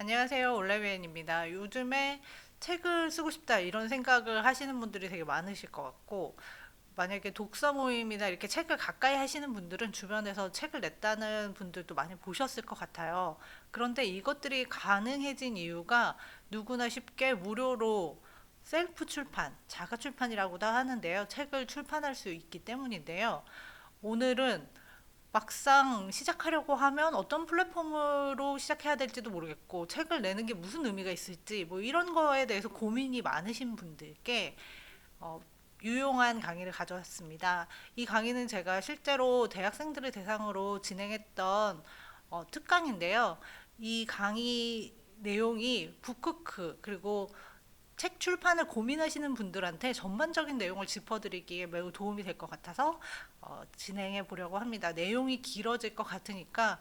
안녕하세요. 올레비엔입니다. 요즘에 책을 쓰고 싶다 이런 생각을 하시는 분들이 되게 많으실 것 같고, 만약에 독서 모임이나 이렇게 책을 가까이 하시는 분들은 주변에서 책을 냈다는 분들도 많이 보셨을 것 같아요. 그런데 이것들이 가능해진 이유가 누구나 쉽게 무료로 셀프 출판, 자가 출판이라고도 하는데요. 책을 출판할 수 있기 때문인데요. 오늘은 막상 시작하려고 하면 어떤 플랫폼으로 시작해야 될지도 모르겠고, 책을 내는 게 무슨 의미가 있을지, 뭐 이런 거에 대해서 고민이 많으신 분들께 어, 유용한 강의를 가져왔습니다. 이 강의는 제가 실제로 대학생들을 대상으로 진행했던 특강인데요. 이 강의 내용이 북크크 그리고 책 출판을 고민하시는 분들한테 전반적인 내용을 짚어드리기에 매우 도움이 될 것 같아서 진행해 보려고 합니다. 내용이 길어질 것 같으니까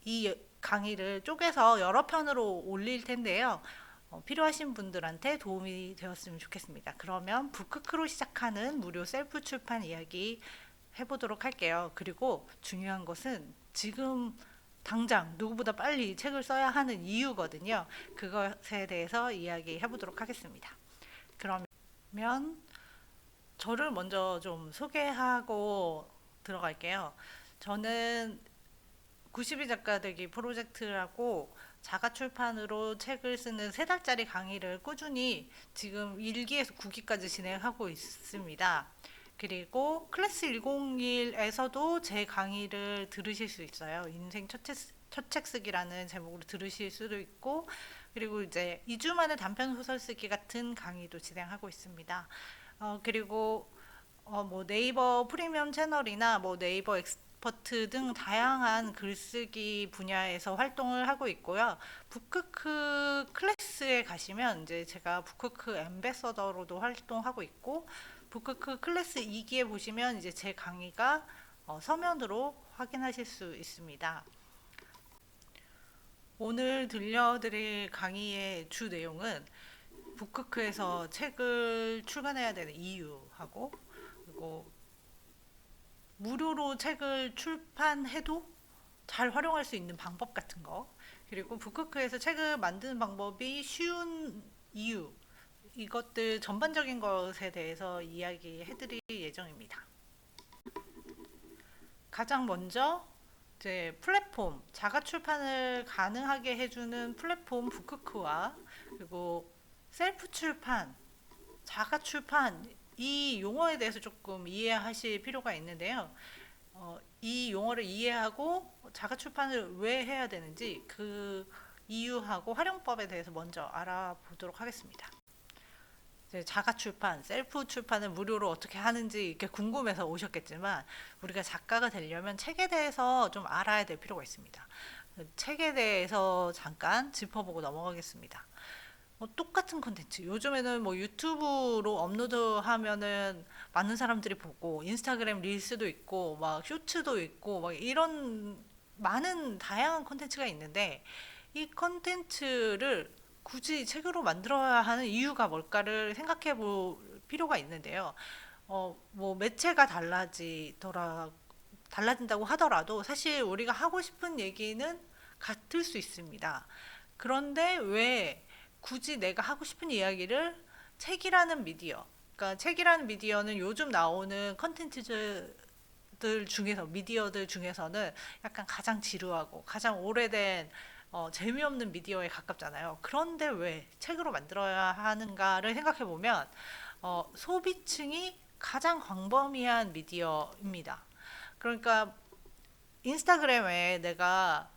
이 강의를 쪼개서 여러 편으로 올릴 텐데요. 필요하신 분들한테 도움이 되었으면 좋겠습니다. 그러면 북크크로 시작하는 무료 셀프 출판 이야기 해보도록 할게요. 그리고 중요한 것은 지금 당장 누구보다 빨리 책을 써야 하는 이유거든요. 그것에 대해서 이야기해 보도록 하겠습니다. 그러면 저를 먼저 좀 소개하고 들어갈게요. 저는 92 작가 되기 프로젝트라고 자가 출판으로 책을 쓰는 3달짜리 강의를 꾸준히 지금 1기에서 9기까지 진행하고 있습니다. 그리고 클래스 101에서도 제 강의를 들으실 수 있어요. 인생 첫 책 쓰기라는 제목으로 들으실 수도 있고, 그리고 이제 2주 만에 단편 소설 쓰기 같은 강의도 진행하고 있습니다. 그리고 뭐 네이버 프리미엄 채널이나 뭐 네이버 엑스퍼트 등 다양한 글쓰기 분야에서 활동을 하고 있고요. 북크크 클래스에 가시면 이제 제가 북크크 앰베서더로도 활동하고 있고, 북크크 클래스 2기에 보시면 이제 제 강의가 서면으로 확인하실 수 있습니다. 오늘 들려드릴 강의의 주 내용은 북크크에서 책을 출간해야 되는 이유하고, 그리고 무료로 책을 출판해도 잘 활용할 수 있는 방법 같은 거, 그리고 북크크에서 책을 만드는 방법이 쉬운 이유, 이것들 전반적인 것에 대해서 이야기해 드릴 예정입니다. 가장 먼저 이제 플랫폼, 자가 출판을 가능하게 해주는 플랫폼 북크크와, 그리고 셀프 출판, 자가 출판, 이 용어에 대해서 조금 이해하실 필요가 있는데요. 이 용어를 이해하고 자가 출판을 왜 해야 되는지 그 이유하고 활용법에 대해서 먼저 알아보도록 하겠습니다. 이제 자가 출판, 셀프 출판을 무료로 어떻게 하는지 이렇게 궁금해서 오셨겠지만, 우리가 작가가 되려면 책에 대해서 좀 알아야 될 필요가 있습니다. 책에 대해서 잠깐 짚어보고 넘어가겠습니다. 똑같은 콘텐츠. 요즘에는 뭐 유튜브로 업로드하면은 많은 사람들이 보고, 인스타그램 릴스도 있고, 막 쇼츠도 있고, 막 이런 많은 다양한 콘텐츠가 있는데, 이 콘텐츠를 굳이 책으로 만들어야 하는 이유가 뭘까를 생각해 볼 필요가 있는데요. 뭐 매체가 달라진다고 하더라도 사실 우리가 하고 싶은 얘기는 같을 수 있습니다. 그런데 왜 굳이 내가 하고 싶은 이야기를 책이라는 미디어, 그러니까 책이라는 미디어는 요즘 나오는 미디어들 중에서는 약간 가장 지루하고 가장 오래된 재미없는 미디어에 가깝잖아요. 그런데 왜 책으로 만들어야 하는가를 생각해 보면 소비층이 가장 광범위한 미디어입니다. 그러니까 인스타그램에 내가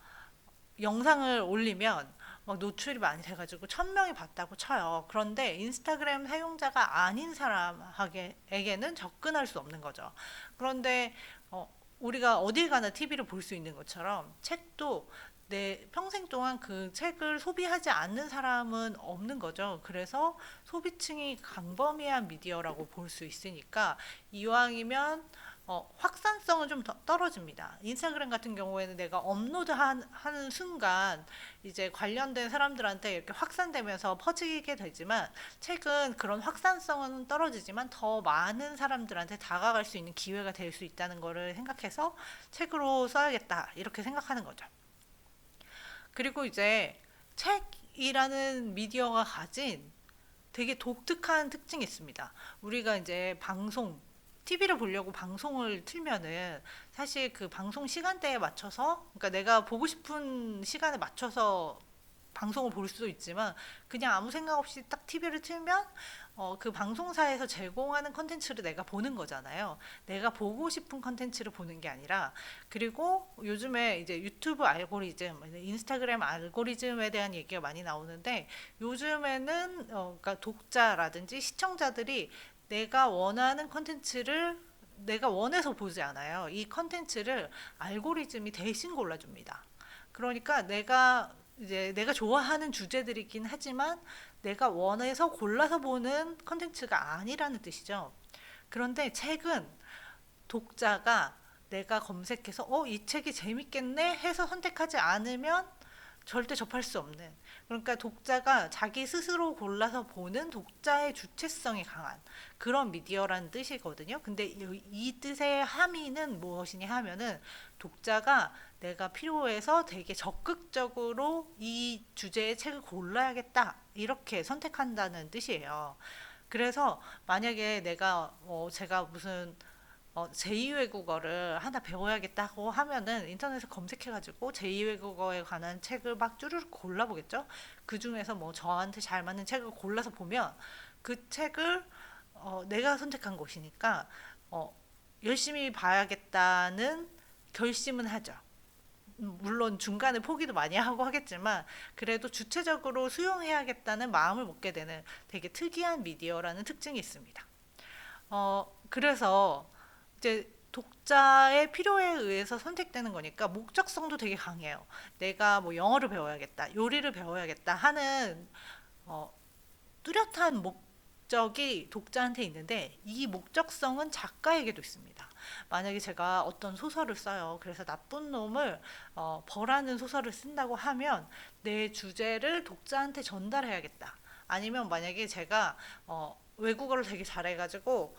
영상을 올리면 막 노출이 많이 돼가지고 1,000명이 봤다고 쳐요. 그런데 인스타그램 사용자가 아닌 사람에게는 접근할 수 없는 거죠. 그런데 우리가 어딜 가나 TV를 볼 수 있는 것처럼 책도 내 평생 동안 그 책을 소비하지 않는 사람은 없는 거죠. 그래서 소비층이 광범위한 미디어라고 볼 수 있으니까 이왕이면 확산성은 좀 떨어집니다. 인스타그램 같은 경우에는 내가 하는 순간 이제 관련된 사람들한테 이렇게 확산되면서 퍼지게 되지만, 책은 그런 확산성은 떨어지지만 더 많은 사람들한테 다가갈 수 있는 기회가 될 수 있다는 것을 생각해서 책으로 써야겠다 이렇게 생각하는 거죠. 그리고 이제 책이라는 미디어가 가진 되게 독특한 특징이 있습니다. 우리가 이제 TV를 보려고 방송을 틀면은 사실 그 방송 시간대에 맞춰서, 그러니까 내가 보고 싶은 시간에 맞춰서 방송을 볼 수도 있지만 그냥 아무 생각 없이 딱 TV를 틀면 그 방송사에서 제공하는 컨텐츠를 내가 보는 거잖아요. 내가 보고 싶은 컨텐츠를 보는 게 아니라. 그리고 요즘에 이제 유튜브 알고리즘, 인스타그램 알고리즘에 대한 얘기가 많이 나오는데 요즘에는 그러니까 독자라든지 시청자들이 내가 원하는 컨텐츠를 내가 원해서 보지 않아요. 이 컨텐츠를 알고리즘이 대신 골라줍니다. 그러니까 내가 좋아하는 주제들이긴 하지만 내가 원해서 골라서 보는 컨텐츠가 아니라는 뜻이죠. 그런데 책은 독자가 내가 검색해서 이 책이 재밌겠네 해서 선택하지 않으면 절대 접할 수 없는, 그러니까 독자가 자기 스스로 골라서 보는 독자의 주체성이 강한 그런 미디어라는 뜻이거든요. 근데 이 뜻의 함의는 무엇이냐 하면은 독자가 내가 필요해서 되게 적극적으로 이 주제의 책을 골라야겠다 이렇게 선택한다는 뜻이에요. 그래서 만약에 제가 무슨 제2 외국어를 하나 배워야겠다고 하면은 인터넷에 검색해가지고 제2 외국어에 관한 책을 막 쭈르륵 골라보겠죠. 그 중에서 뭐 저한테 잘 맞는 책을 골라서 보면 그 책을 내가 선택한 것이니까 어, 열심히 봐야겠다는 결심은 하죠. 물론 중간에 포기도 많이 하고 하겠지만 그래도 주체적으로 수용해야겠다는 마음을 먹게 되는 되게 특이한 미디어라는 특징이 있습니다. 그래서 이제 독자의 필요에 의해서 선택되는 거니까 목적성도 되게 강해요. 내가 뭐 영어를 배워야겠다, 요리를 배워야겠다 하는 어, 뚜렷한 목적이 독자한테 있는데 이 목적성은 작가에게도 있습니다. 만약에 제가 어떤 소설을 써요. 그래서 나쁜 놈을 벌하는 소설을 쓴다고 하면 내 주제를 독자한테 전달해야겠다. 아니면 만약에 제가 외국어를 되게 잘해가지고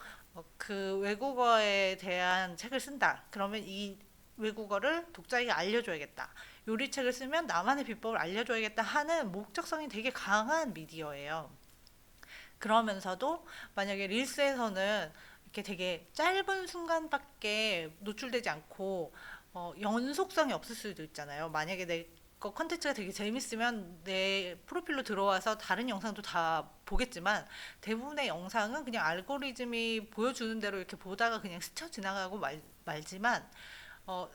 그 외국어에 대한 책을 쓴다. 그러면 이 외국어를 독자에게 알려줘야겠다. 요리책을 쓰면 나만의 비법을 알려줘야겠다 하는 목적성이 되게 강한 미디어예요. 그러면서도 만약에 릴스에서는 이렇게 되게 짧은 순간밖에 노출되지 않고 연속성이 없을 수도 있잖아요. 만약에 내 거 컨텐츠가 되게 재밌으면 내 프로필로 들어와서 다른 영상도 다 보겠지만 대부분의 영상은 그냥 알고리즘이 보여주는 대로 이렇게 보다가 그냥 스쳐 지나가고 말지만 어,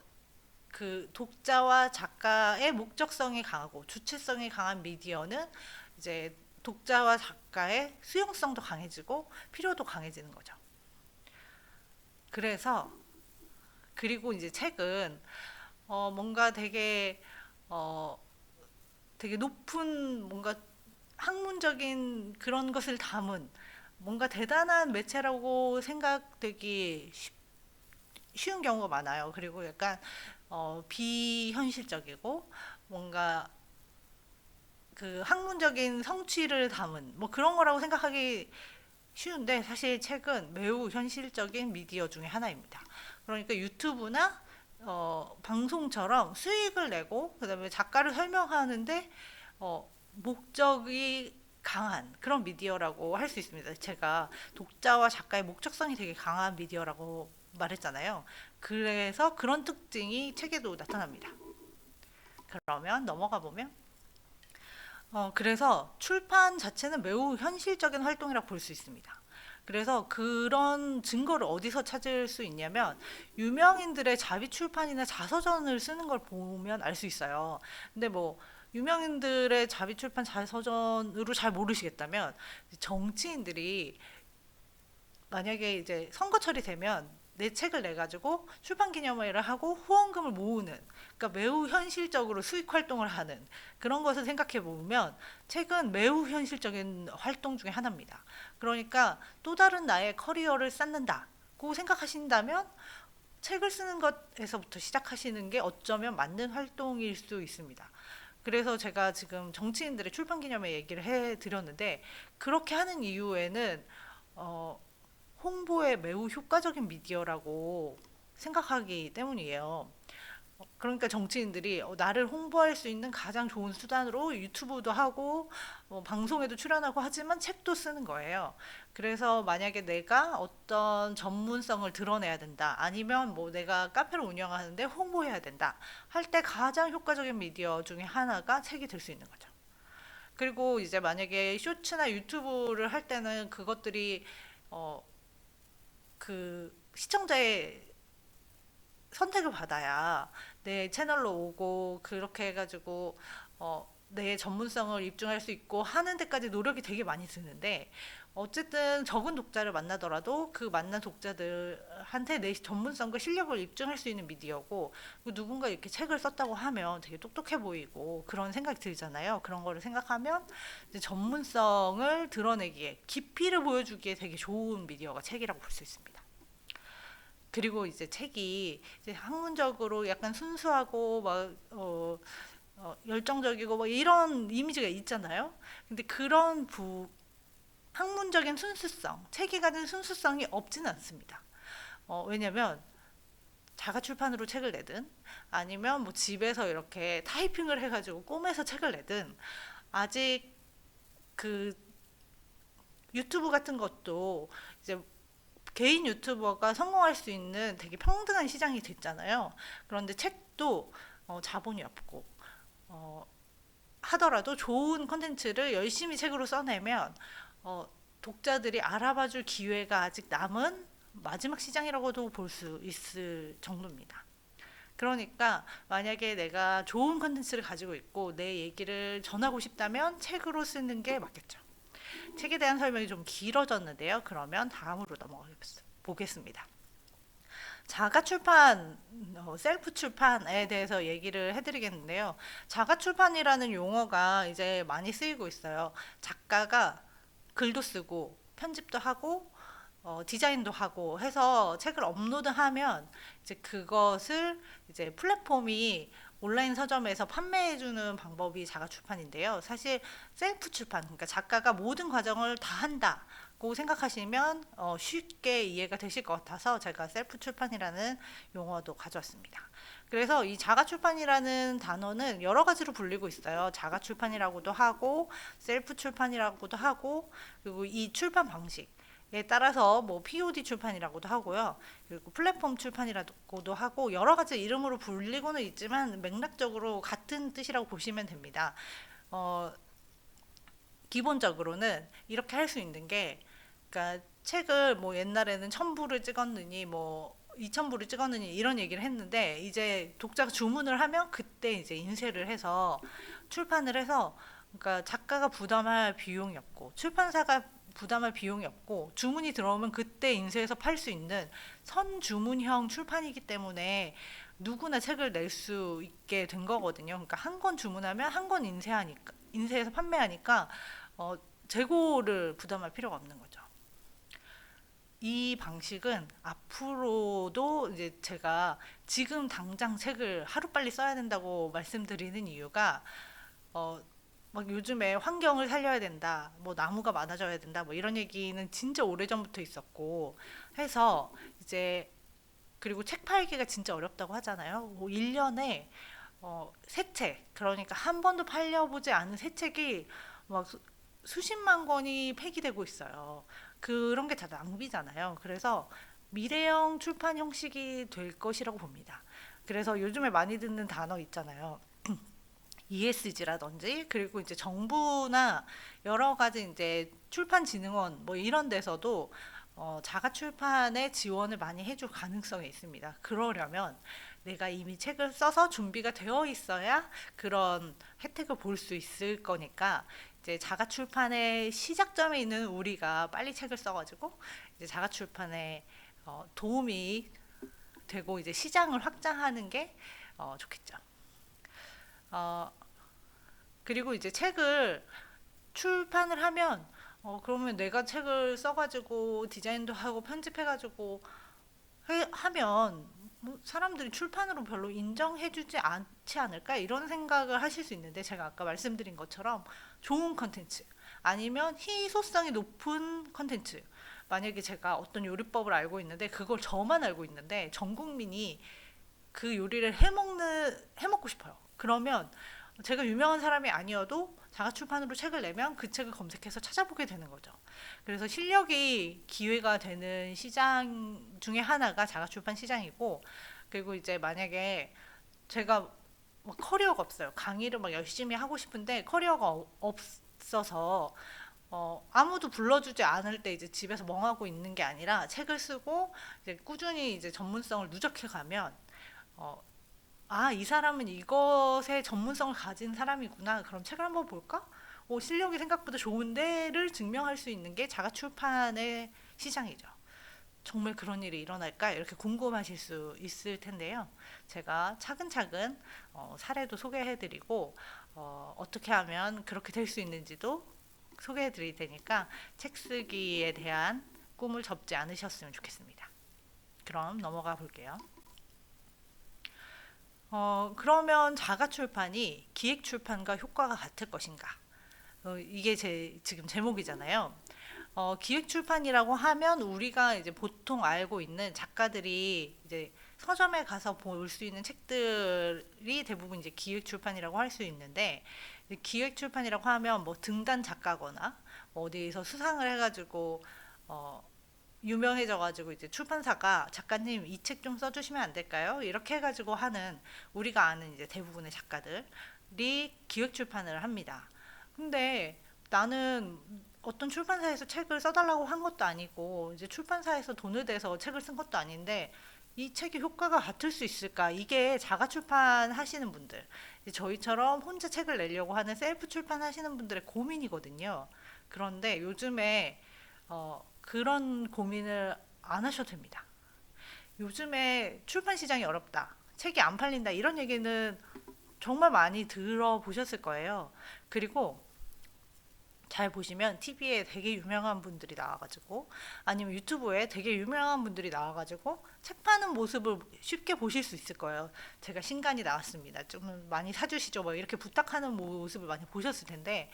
그 독자와 작가의 목적성이 강하고 주체성이 강한 미디어는 이제 독자와 작가의 수용성도 강해지고 필요도 강해지는 거죠. 그래서 그리고 이제 책은 뭔가 어, 되게 높은 뭔가 학문적인 그런 것을 담은 뭔가 대단한 매체라고 생각되기 쉬운 경우가 많아요. 그리고 약간 비현실적이고 뭔가 그 학문적인 성취를 담은 뭐 그런 거라고 생각하기 쉬운데 사실 책은 매우 현실적인 미디어 중에 하나입니다. 그러니까 유튜브나 방송처럼 수익을 내고 그다음에 작가를 설명하는데 목적이 강한 그런 미디어라고 할 수 있습니다. 제가 독자와 작가의 목적성이 되게 강한 미디어라고 말했잖아요. 그래서 그런 특징이 책에도 나타납니다. 그러면 넘어가 보면 그래서 출판 자체는 매우 현실적인 활동이라고 볼 수 있습니다. 그래서 그런 증거를 어디서 찾을 수 있냐면 유명인들의 자비 출판이나 자서전을 쓰는 걸 보면 알 수 있어요. 근데 뭐 유명인들의 자비 출판 자서전으로 잘 모르시겠다면 정치인들이 만약에 이제 선거철이 되면 내 책을 내 가지고 출판 기념회를 하고 후원금을 모으는, 그러니까 매우 현실적으로 수익 활동을 하는 그런 것을 생각해 보면 책은 매우 현실적인 활동 중에 하나입니다. 그러니까 또 다른 나의 커리어를 쌓는다고 생각하신다면 책을 쓰는 것에서부터 시작하시는 게 어쩌면 맞는 활동일 수 있습니다. 그래서 제가 지금 정치인들의 출판 기념회 얘기를 해 드렸는데 그렇게 하는 이유에는 어, 홍보에 매우 효과적인 미디어라고 생각하기 때문이에요. 그러니까 정치인들이 나를 홍보할 수 있는 가장 좋은 수단으로 유튜브도 하고 방송에도 출연하고 하지만 책도 쓰는 거예요. 그래서 만약에 내가 어떤 전문성을 드러내야 된다. 아니면 뭐 내가 카페를 운영하는데 홍보해야 된다. 할 때 가장 효과적인 미디어 중에 하나가 책이 될 수 있는 거죠. 그리고 이제 만약에 쇼츠나 유튜브를 할 때는 그것들이 어, 그 시청자의 선택을 받아야 내 채널로 오고 그렇게 해가지고 내 전문성을 입증할 수 있고 하는 데까지 노력이 되게 많이 드는데 어쨌든 적은 독자를 만나더라도 그 만난 독자들한테 내 전문성과 실력을 입증할 수 있는 미디어고 누군가 이렇게 책을 썼다고 하면 되게 똑똑해 보이고 그런 생각이 들잖아요. 그런 거를 생각하면 이제 전문성을 드러내기에 깊이를 보여주기에 되게 좋은 미디어가 책이라고 볼 수 있습니다. 그리고 이제 책이 이제 학문적으로 약간 순수하고 막 열정적이고 뭐 이런 이미지가 있잖아요. 근데 그런 학문적인 순수성, 책이 가진 순수성이 없지는 않습니다. 왜냐면 자가 출판으로 책을 내든 아니면 뭐 집에서 이렇게 타이핑을 해가지고 꼬매서 책을 내든 아직 그 유튜브 같은 것도 이제 개인 유튜버가 성공할 수 있는 되게 평등한 시장이 됐잖아요. 그런데 책도 자본이 없고 어, 하더라도 좋은 컨텐츠를 열심히 책으로 써내면 독자들이 알아봐줄 기회가 아직 남은 마지막 시장이라고도 볼 수 있을 정도입니다. 그러니까 만약에 내가 좋은 컨텐츠를 가지고 있고 내 얘기를 전하고 싶다면 책으로 쓰는 게 맞겠죠. 책에 대한 설명이 좀 길어졌는데요. 그러면 다음으로 넘어가 보겠습니다. 자가 출판, 셀프 출판에 대해서 얘기를 해드리겠는데요. 자가 출판이라는 용어가 이제 많이 쓰이고 있어요. 작가가 글도 쓰고 편집도 하고 디자인도 하고 해서 책을 업로드하면 이제 그것을 이제 플랫폼이 온라인 서점에서 판매해주는 방법이 자가 출판인데요. 사실 셀프 출판, 그러니까 작가가 모든 과정을 다 한다고 생각하시면 쉽게 이해가 되실 것 같아서 제가 셀프 출판이라는 용어도 가져왔습니다. 그래서 이 자가 출판이라는 단어는 여러 가지로 불리고 있어요. 자가 출판이라고도 하고 셀프 출판이라고도 하고 그리고 이 출판 방식 에 따라서 뭐 POD 출판이라고도 하고요. 그리고 플랫폼 출판이라고도 하고 여러 가지 이름으로 불리고는 있지만 맥락적으로 같은 뜻이라고 보시면 됩니다. 어, 기본적으로는 이렇게 할 수 있는 게 그러니까 책을 뭐 옛날에는 1000부를 찍었느니 뭐 2000부를 찍었느니 이런 얘기를 했는데 이제 독자가 주문을 하면 그때 이제 인쇄를 해서 출판을 해서 그러니까 작가가 부담할 비용이 없고 출판사가 부담할 비용이 없고 주문이 들어오면 그때 인쇄해서 팔 수 있는 선주문형 출판이기 때문에 누구나 책을 낼 수 있게 된 거거든요. 그러니까 한 권 주문하면 한 권 인쇄하니까 인쇄해서 판매하니까 어, 재고를 부담할 필요가 없는 거죠. 이 방식은 앞으로도 이제 제가 지금 당장 책을 하루빨리 써야 된다고 말씀드리는 이유가 어, 막 요즘에 환경을 살려야 된다, 뭐 나무가 많아져야 된다, 뭐 이런 얘기는 진짜 오래전부터 있었고 해서 이제 그리고 책 팔기가 진짜 어렵다고 하잖아요. 뭐 1년에 새 책, 그러니까 한 번도 팔려보지 않은 새 책이 막 수십만 권이 폐기되고 있어요. 그런 게 다 낭비잖아요. 그래서 미래형 출판 형식이 될 것이라고 봅니다. 그래서 요즘에 많이 듣는 단어 있잖아요. ESG라든지 그리고 이제 정부나 여러 가지 이제 출판진흥원 뭐 이런 데서도 자가 출판에 지원을 많이 해줄 가능성이 있습니다. 그러려면 내가 이미 책을 써서 준비가 되어 있어야 그런 혜택을 볼 수 있을 거니까 이제 자가 출판의 시작점에 있는 우리가 빨리 책을 써가지고 이제 자가 출판에 도움이 되고 이제 시장을 확장하는 게 좋겠죠. 어, 그리고 이제 책을 출판을 하면 그러면 내가 책을 써가지고 디자인도 하고 편집해가지고 하면 뭐 사람들이 출판으로 별로 인정해주지 않지 않을까 이런 생각을 하실 수 있는데 제가 아까 말씀드린 것처럼 좋은 컨텐츠 아니면 희소성이 높은 컨텐츠 만약에 제가 어떤 요리법을 알고 있는데 그걸 저만 알고 있는데 전 국민이 그 요리를 해먹고 싶어요. 그러면 제가 유명한 사람이 아니어도 자가출판으로 책을 내면 그 책을 검색해서 찾아보게 되는 거죠. 그래서 실력이 기회가 되는 시장 중에 하나가 자가출판 시장이고, 그리고 이제 만약에 제가 막 커리어가 없어요. 강의를 막 열심히 하고 싶은데 커리어가 없어서 아무도 불러주지 않을 때 이제 집에서 멍하고 있는 게 아니라 책을 쓰고 이제 꾸준히 이제 전문성을 누적해 가면 어, 이 사람은 이것에 전문성을 가진 사람이구나. 그럼 책을 한번 볼까? 실력이 생각보다 좋은데를 증명할 수 있는 게 자가 출판의 시장이죠. 정말 그런 일이 일어날까? 이렇게 궁금하실 수 있을 텐데요. 제가 차근차근 사례도 소개해드리고 어떻게 하면 그렇게 될 수 있는지도 소개해드릴 테니까 책 쓰기에 대한 꿈을 접지 않으셨으면 좋겠습니다. 그럼 넘어가 볼게요. 그러면 자가 출판이 기획 출판과 효과가 같을 것인가? 이게 제 지금 제목이잖아요. 기획 출판이라고 하면 우리가 이제 보통 알고 있는 작가들이 이제 서점에 가서 볼 수 있는 책들이 대부분 이제 기획 출판이라고 할 수 있는데, 기획 출판이라고 하면 뭐 등단 작가거나 뭐 어디에서 수상을 해가지고 어, 유명해져가지고 이제 출판사가 작가님 이 책 좀 써주시면 안 될까요? 이렇게 해가지고 하는, 우리가 아는 이제 대부분의 작가들이 기획 출판을 합니다. 근데 나는 어떤 출판사에서 책을 써달라고 한 것도 아니고 이제 출판사에서 돈을 내서 책을 쓴 것도 아닌데 이 책의 효과가 같을 수 있을까? 이게 자가 출판하시는 분들, 저희처럼 혼자 책을 내려고 하는 셀프 출판하시는 분들의 고민이거든요. 그런데 요즘에 그런 고민을 안 하셔도 됩니다. 요즘에 출판 시장이 어렵다, 책이 안 팔린다, 이런 얘기는 정말 많이 들어보셨을 거예요. 그리고 잘 보시면 TV에 되게 유명한 분들이 나와가지고 아니면 유튜브에 되게 유명한 분들이 나와가지고 책 파는 모습을 쉽게 보실 수 있을 거예요. 제가 신간이 나왔습니다, 좀 많이 사주시죠, 뭐 이렇게 부탁하는 모습을 많이 보셨을 텐데,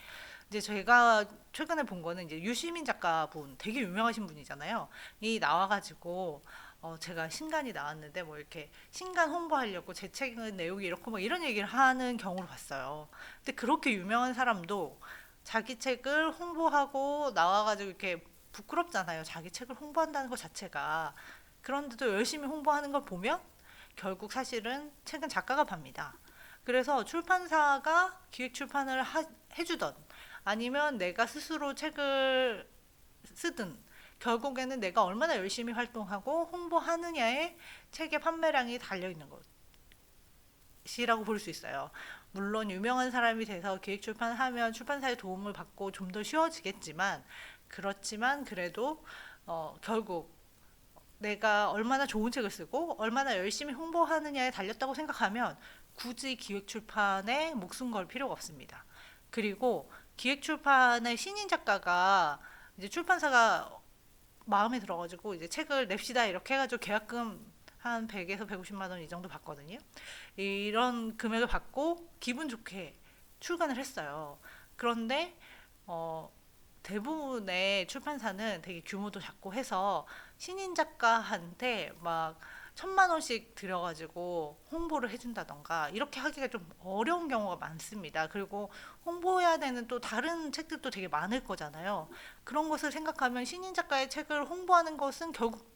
이제 제가 최근에 본 거는 이제 유시민 작가분, 되게 유명하신 분이잖아요. 이 나와가지고 제가 신간이 나왔는데 뭐 이렇게 신간 홍보하려고 제 책은 내용이 이렇고 뭐 이런 얘기를 하는 경우를 봤어요. 근데 그렇게 유명한 사람도 자기 책을 홍보하고 나와가지고 이렇게 부끄럽잖아요. 자기 책을 홍보한다는 것 자체가. 그런데도 열심히 홍보하는 걸 보면 결국 사실은 책은 작가가 팝니다. 그래서 출판사가 기획 출판을 해주던 아니면 내가 스스로 책을 쓰든 결국에는 내가 얼마나 열심히 활동하고 홍보하느냐에 책의 판매량이 달려 있는 것이라고 볼 수 있어요. 물론 유명한 사람이 돼서 기획 출판하면 출판사의 도움을 받고 좀 더 쉬워지겠지만, 그렇지만 그래도 결국 내가 얼마나 좋은 책을 쓰고 얼마나 열심히 홍보하느냐에 달렸다고 생각하면 굳이 기획 출판에 목숨 걸 필요가 없습니다. 그리고 기획 출판의 신인 작가가 이제 출판사가 마음에 들어가지고 이제 책을 냅시다 이렇게 해가지고 계약금 한 100에서 150만 원 이 정도 받거든요. 이런 금액을 받고 기분 좋게 출간을 했어요. 그런데 어, 대부분의 출판사는 되게 규모도 작고 해서 신인 작가한테 막 1,000만 원씩 들여가지고 홍보를 해준다던가 이렇게 하기가 좀 어려운 경우가 많습니다. 그리고 홍보해야 되는 또 다른 책들도 되게 많을 거잖아요. 그런 것을 생각하면 신인 작가의 책을 홍보하는 것은 결국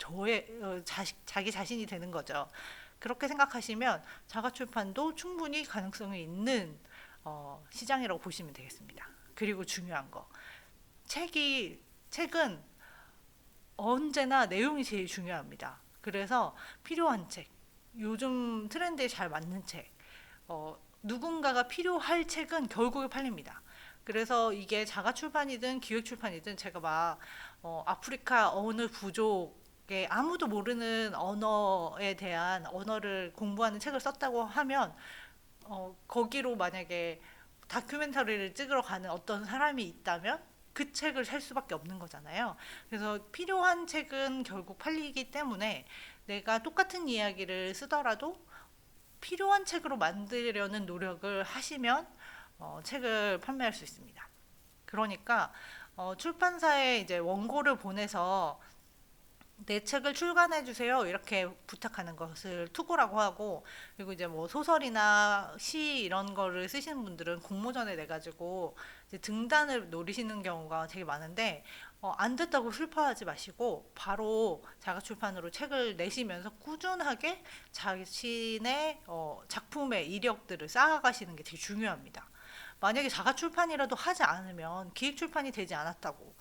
자기 자신이 되는 거죠. 그렇게 생각하시면 자가출판도 충분히 가능성이 있는 시장이라고 보시면 되겠습니다. 그리고 중요한 거, 책은 언제나 내용이 제일 중요합니다. 그래서 필요한 책, 요즘 트렌드에 잘 맞는 책, 누군가가 필요할 책은 결국에 팔립니다. 그래서 이게 자가 출판이든 기획 출판이든 제가 막 아프리카 어느 부족의 아무도 모르는 언어에 대한 언어를 공부하는 책을 썼다고 하면 거기로 만약에 다큐멘터리를 찍으러 가는 어떤 사람이 있다면 그 책을 살 수밖에 없는 거잖아요. 그래서 필요한 책은 결국 팔리기 때문에 내가 똑같은 이야기를 쓰더라도 필요한 책으로 만들려는 노력을 하시면 책을 판매할 수 있습니다. 그러니까 출판사에 이제 원고를 보내서 내 책을 출간해 주세요. 이렇게 부탁하는 것을 투고라고 하고, 그리고 이제 뭐 소설이나 시 이런 거를 쓰시는 분들은 공모전에 내 가지고 이제 등단을 노리시는 경우가 되게 많은데, 안 됐다고 슬퍼하지 마시고 바로 자가 출판으로 책을 내시면서 꾸준하게 자신의 작품의 이력들을 쌓아가시는 게 되게 중요합니다. 만약에 자가 출판이라도 하지 않으면 기획 출판이 되지 않았다고,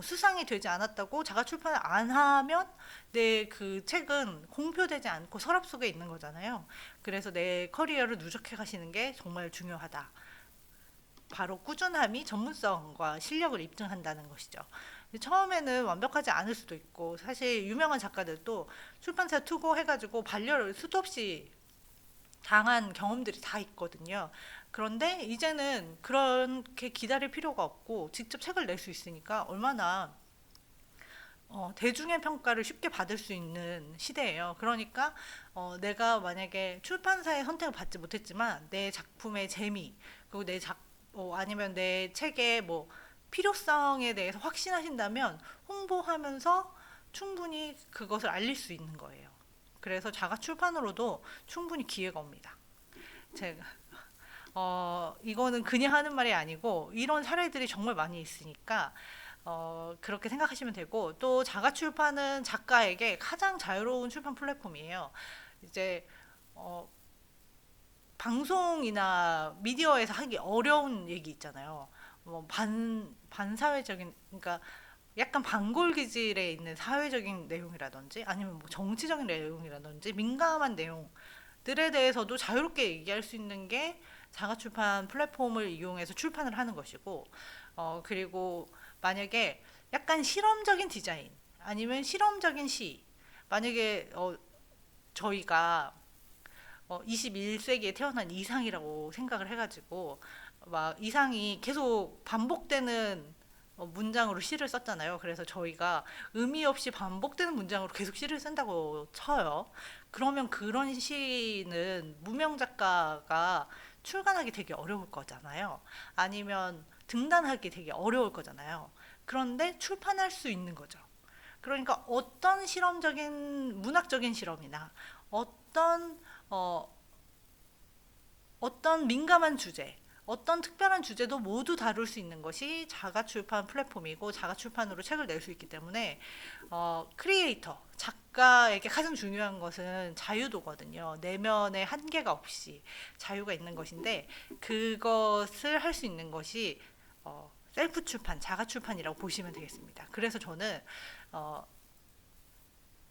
수상이 되지 않았다고 자가 출판을 안 하면 내 그 책은 공표되지 않고 서랍 속에 있는 거잖아요. 그래서 내 커리어를 누적해 가시는 게 정말 중요하다. 바로 꾸준함이 전문성과 실력을 입증한다는 것이죠. 처음에는 완벽하지 않을 수도 있고, 사실 유명한 작가들도 출판사 투고 해가지고 반려를 수도 없이 당한 경험들이 다 있거든요. 그런데 이제는 그렇게 기다릴 필요가 없고 직접 책을 낼 수 있으니까 얼마나 대중의 평가를 쉽게 받을 수 있는 시대예요. 그러니까 내가 만약에 출판사의 선택을 받지 못했지만 내 작품의 재미, 그리고 아니면 내 책의 뭐 필요성에 대해서 확신하신다면 홍보하면서 충분히 그것을 알릴 수 있는 거예요. 그래서 자가 출판으로도 충분히 기회가 옵니다. 제가 이거는 그냥 하는 말이 아니고 이런 사례들이 정말 많이 있으니까 그렇게 생각하시면 되고, 또 자가 출판은 작가에게 가장 자유로운 출판 플랫폼이에요. 이제 어, 방송이나 미디어에서 하기 어려운 얘기 있잖아요. 뭐 반사회적인, 그러니까 약간 반골 기질에 있는 사회적인 내용이라든지 아니면 뭐 정치적인 내용이라든지 민감한 내용들에 대해서도 자유롭게 얘기할 수 있는 게 자가 출판 플랫폼을 이용해서 출판을 하는 것이고, 그리고 만약에 약간 실험적인 디자인 아니면 실험적인 시, 만약에 저희가 21세기에 태어난 이상이라고 생각을 해가지고 막 이상이 계속 반복되는 문장으로 시를 썼잖아요. 그래서 저희가 의미 없이 반복되는 문장으로 계속 시를 쓴다고 쳐요. 그러면 그런 시는 무명 작가가 출간하기 되게 어려울 거잖아요. 아니면 등단하기 되게 어려울 거잖아요. 그런데 출판할 수 있는 거죠. 그러니까 어떤 실험적인 문학적인 실험이나 어떤 어, 어떤 민감한 주제, 어떤 특별한 주제도 모두 다룰 수 있는 것이 자가 출판 플랫폼이고, 자가 출판으로 책을 낼 수 있기 때문에 크리에이터, 작가에게 가장 중요한 것은 자유도거든요. 내면의 한계가 없이 자유가 있는 것인데, 그것을 할 수 있는 것이 셀프 출판, 자가 출판이라고 보시면 되겠습니다. 그래서 저는 어,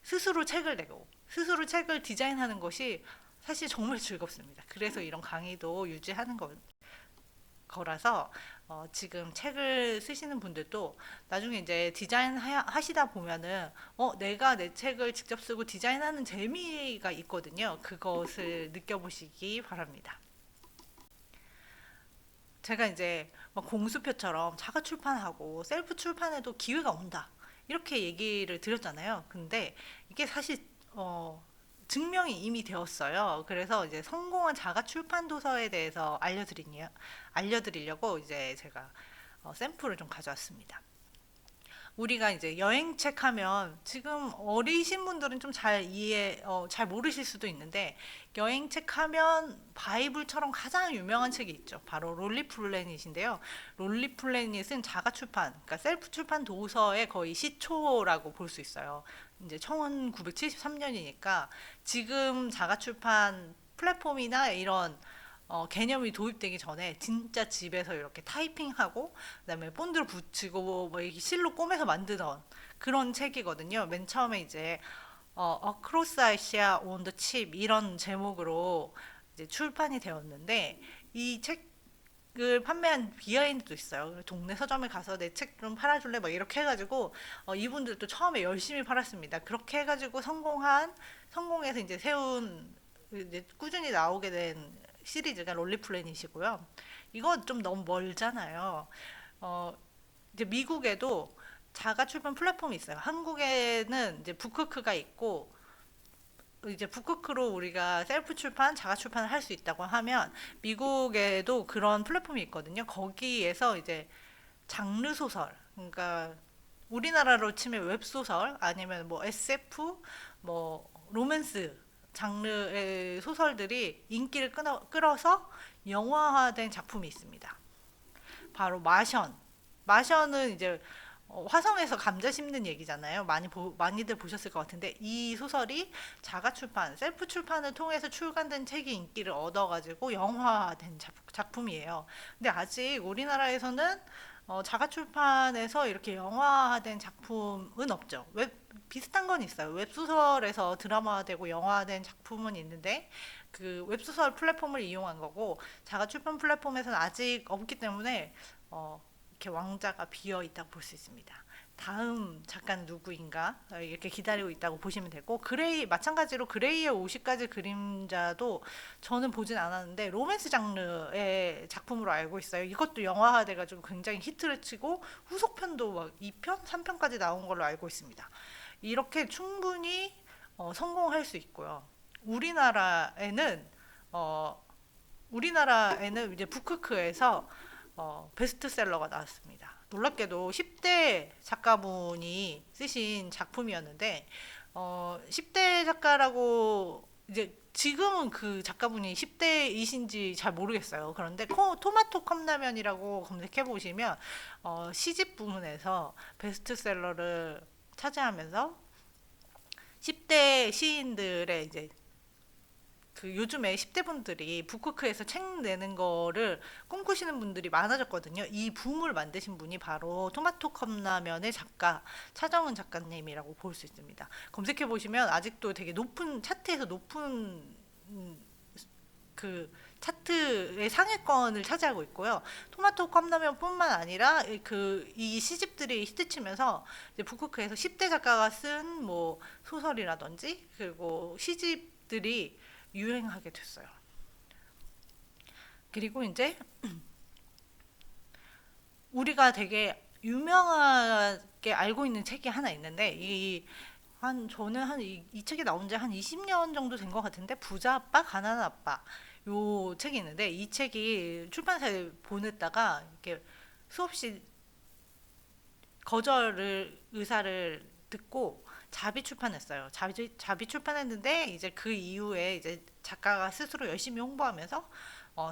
스스로 책을 내고 스스로 책을 디자인하는 것이 사실 정말 즐겁습니다. 그래서 이런 강의도 유지하는 거라서 지금 책을 쓰시는 분들도 나중에 이제 디자인 하시다 보면은 내가 내 책을 직접 쓰고 디자인하는 재미가 있거든요. 그것을 느껴보시기 바랍니다. 제가 이제 막 공수표처럼 자가 출판하고 셀프 출판에도 기회가 온다, 이렇게 얘기를 드렸잖아요. 근데 이게 사실 증명이 이미 되었어요. 그래서 이제 성공한 자가 출판 도서에 대해서 알려드리려고 이제 제가 샘플을 좀 가져왔습니다. 우리가 이제 여행책 하면 지금 어리신 분들은 좀 잘 모르실 수도 있는데, 여행책 하면 바이블처럼 가장 유명한 책이 있죠. 바로 롤리 플래닛인데요. 롤리 플래닛은 자가 출판, 그러니까 셀프 출판 도서의 거의 시초라고 볼 수 있어요. 이제 1973년이니까 지금 자가 출판 플랫폼이나 이런 개념이 도입되기 전에 진짜 집에서 이렇게 타이핑하고 그다음에 본드를 붙이고 뭐 이렇게 실로 꼬매서 만드던 그런 책이거든요. 맨 처음에 이제 Across Asia on the Chip 이런 제목으로 이제 출판이 되었는데, 이 책을 판매한 비하인드도 있어요. 동네 서점에 가서 내 책 좀 팔아줄래? 막 이렇게 해가지고 이분들도 처음에 열심히 팔았습니다. 그렇게 해가지고 성공해서 이제 세운, 이제 꾸준히 나오게 된 시리즈가 롤리플래닛이고요. 이거 좀 너무 멀잖아요. 어, 이제 미국에도 자가 출판 플랫폼이 있어요. 한국에는 이제 북크크가 있고, 이제 북크크로 우리가 셀프 출판, 자가 출판을 할 수 있다고 하면 미국에도 그런 플랫폼이 있거든요. 거기에서 이제 장르 소설, 그러니까 우리나라로 치면 웹소설 아니면 뭐 SF, 뭐 로맨스 장르의 소설들이 인기를 끌어서 영화화된 작품이 있습니다. 바로 마션. 마션은 이제 화성에서 감자 심는 얘기잖아요. 많이들 보셨을 것 같은데 이 소설이 자가 출판, 셀프 출판을 통해서 출간된 책이 인기를 얻어가지고 영화화된 작품이에요. 근데 아직 우리나라에서는 자가 출판에서 이렇게 영화화된 작품은 없죠. 비슷한 건 있어요. 웹소설에서 드라마화되고 영화화된 작품은 있는데 그 웹소설 플랫폼을 이용한 거고 자가 출판 플랫폼에서는 아직 없기 때문에 이렇게 왕자가 비어 있다고 볼 수 있습니다. 다음 작가는 누구인가 이렇게 기다리고 있다고 보시면 되고 그레이 마찬가지로 그레이의 50가지 그림자도 저는 보진 않았는데 로맨스 장르의 작품으로 알고 있어요. 이것도 영화화돼가지고 굉장히 히트를 치고 후속편도 막 2편, 3편까지 나온 걸로 알고 있습니다. 이렇게 충분히 성공할 수 있고요. 우리나라에는 어, 우리나라에는 이제 북크크에서 베스트셀러가 나왔습니다. 놀랍게도 10대 작가분이 쓰신 작품이었는데 10대 작가라고 이제 지금은 그 작가분이 10대이신지 잘 모르겠어요. 그런데 토마토 컵라면이라고 검색해 보시면 시집 부문에서 베스트셀러를 차지하면서 10대 시인들의 이제 그 요즘에 10대 분들이 북크크에서 책 내는 거를 꿈꾸시는 분들이 많아졌거든요. 이 붐을 만드신 분이 바로 토마토 컵라면의 작가 차정은 작가님이라고 볼 수 있습니다. 검색해 보시면 아직도 되게 높은 차트에서 높은 그 차트의 상위권을 차지하고 있고요. 토마토 컵라면뿐만 아니라 그 이 시집들이 히트치면서 이제 북크크에서 10대 작가가 쓴 뭐 소설이라든지 그리고 시집들이 유행하게 됐어요. 그리고 이제 우리가 되게 유명하게 알고 있는 책이 하나 있는데 저는 이 책이 나온 지 한 20년 정도 된 것 같은데 부자 아빠 가난한 아빠 요 책이 있는데 이 책이 출판사에 보냈다가 이렇게 수없이 거절 의사를 듣고 자비 출판했어요. 자비 출판했는데 이제 그 이후에 이제 작가가 스스로 열심히 홍보하면서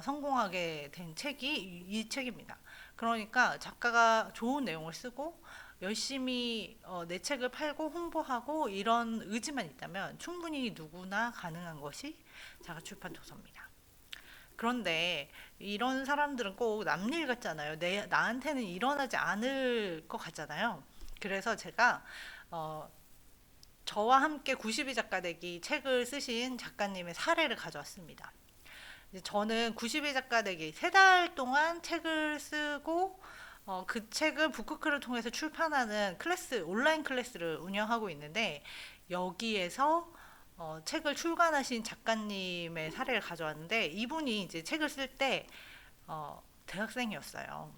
성공하게 된 책이 이 책입니다. 그러니까 작가가 좋은 내용을 쓰고 열심히 내 책을 팔고 홍보하고 이런 의지만 있다면 충분히 누구나 가능한 것이 자가 출판 도서입니다. 그런데 이런 사람들은 꼭 남일 같잖아요. 나한테는 일어나지 않을 것 같잖아요. 그래서 제가 어, 저와 함께 92 작가 되기 책을 쓰신 작가님의 사례를 가져왔습니다. 저는 92 작가 되기 3달 동안 책을 쓰고 그 책을 북크크를 통해서 출판하는 온라인 클래스를 운영하고 있는데 여기에서 책을 출간하신 작가님의 사례를 가져왔는데 이분이 이제 책을 쓸 때 대학생이었어요.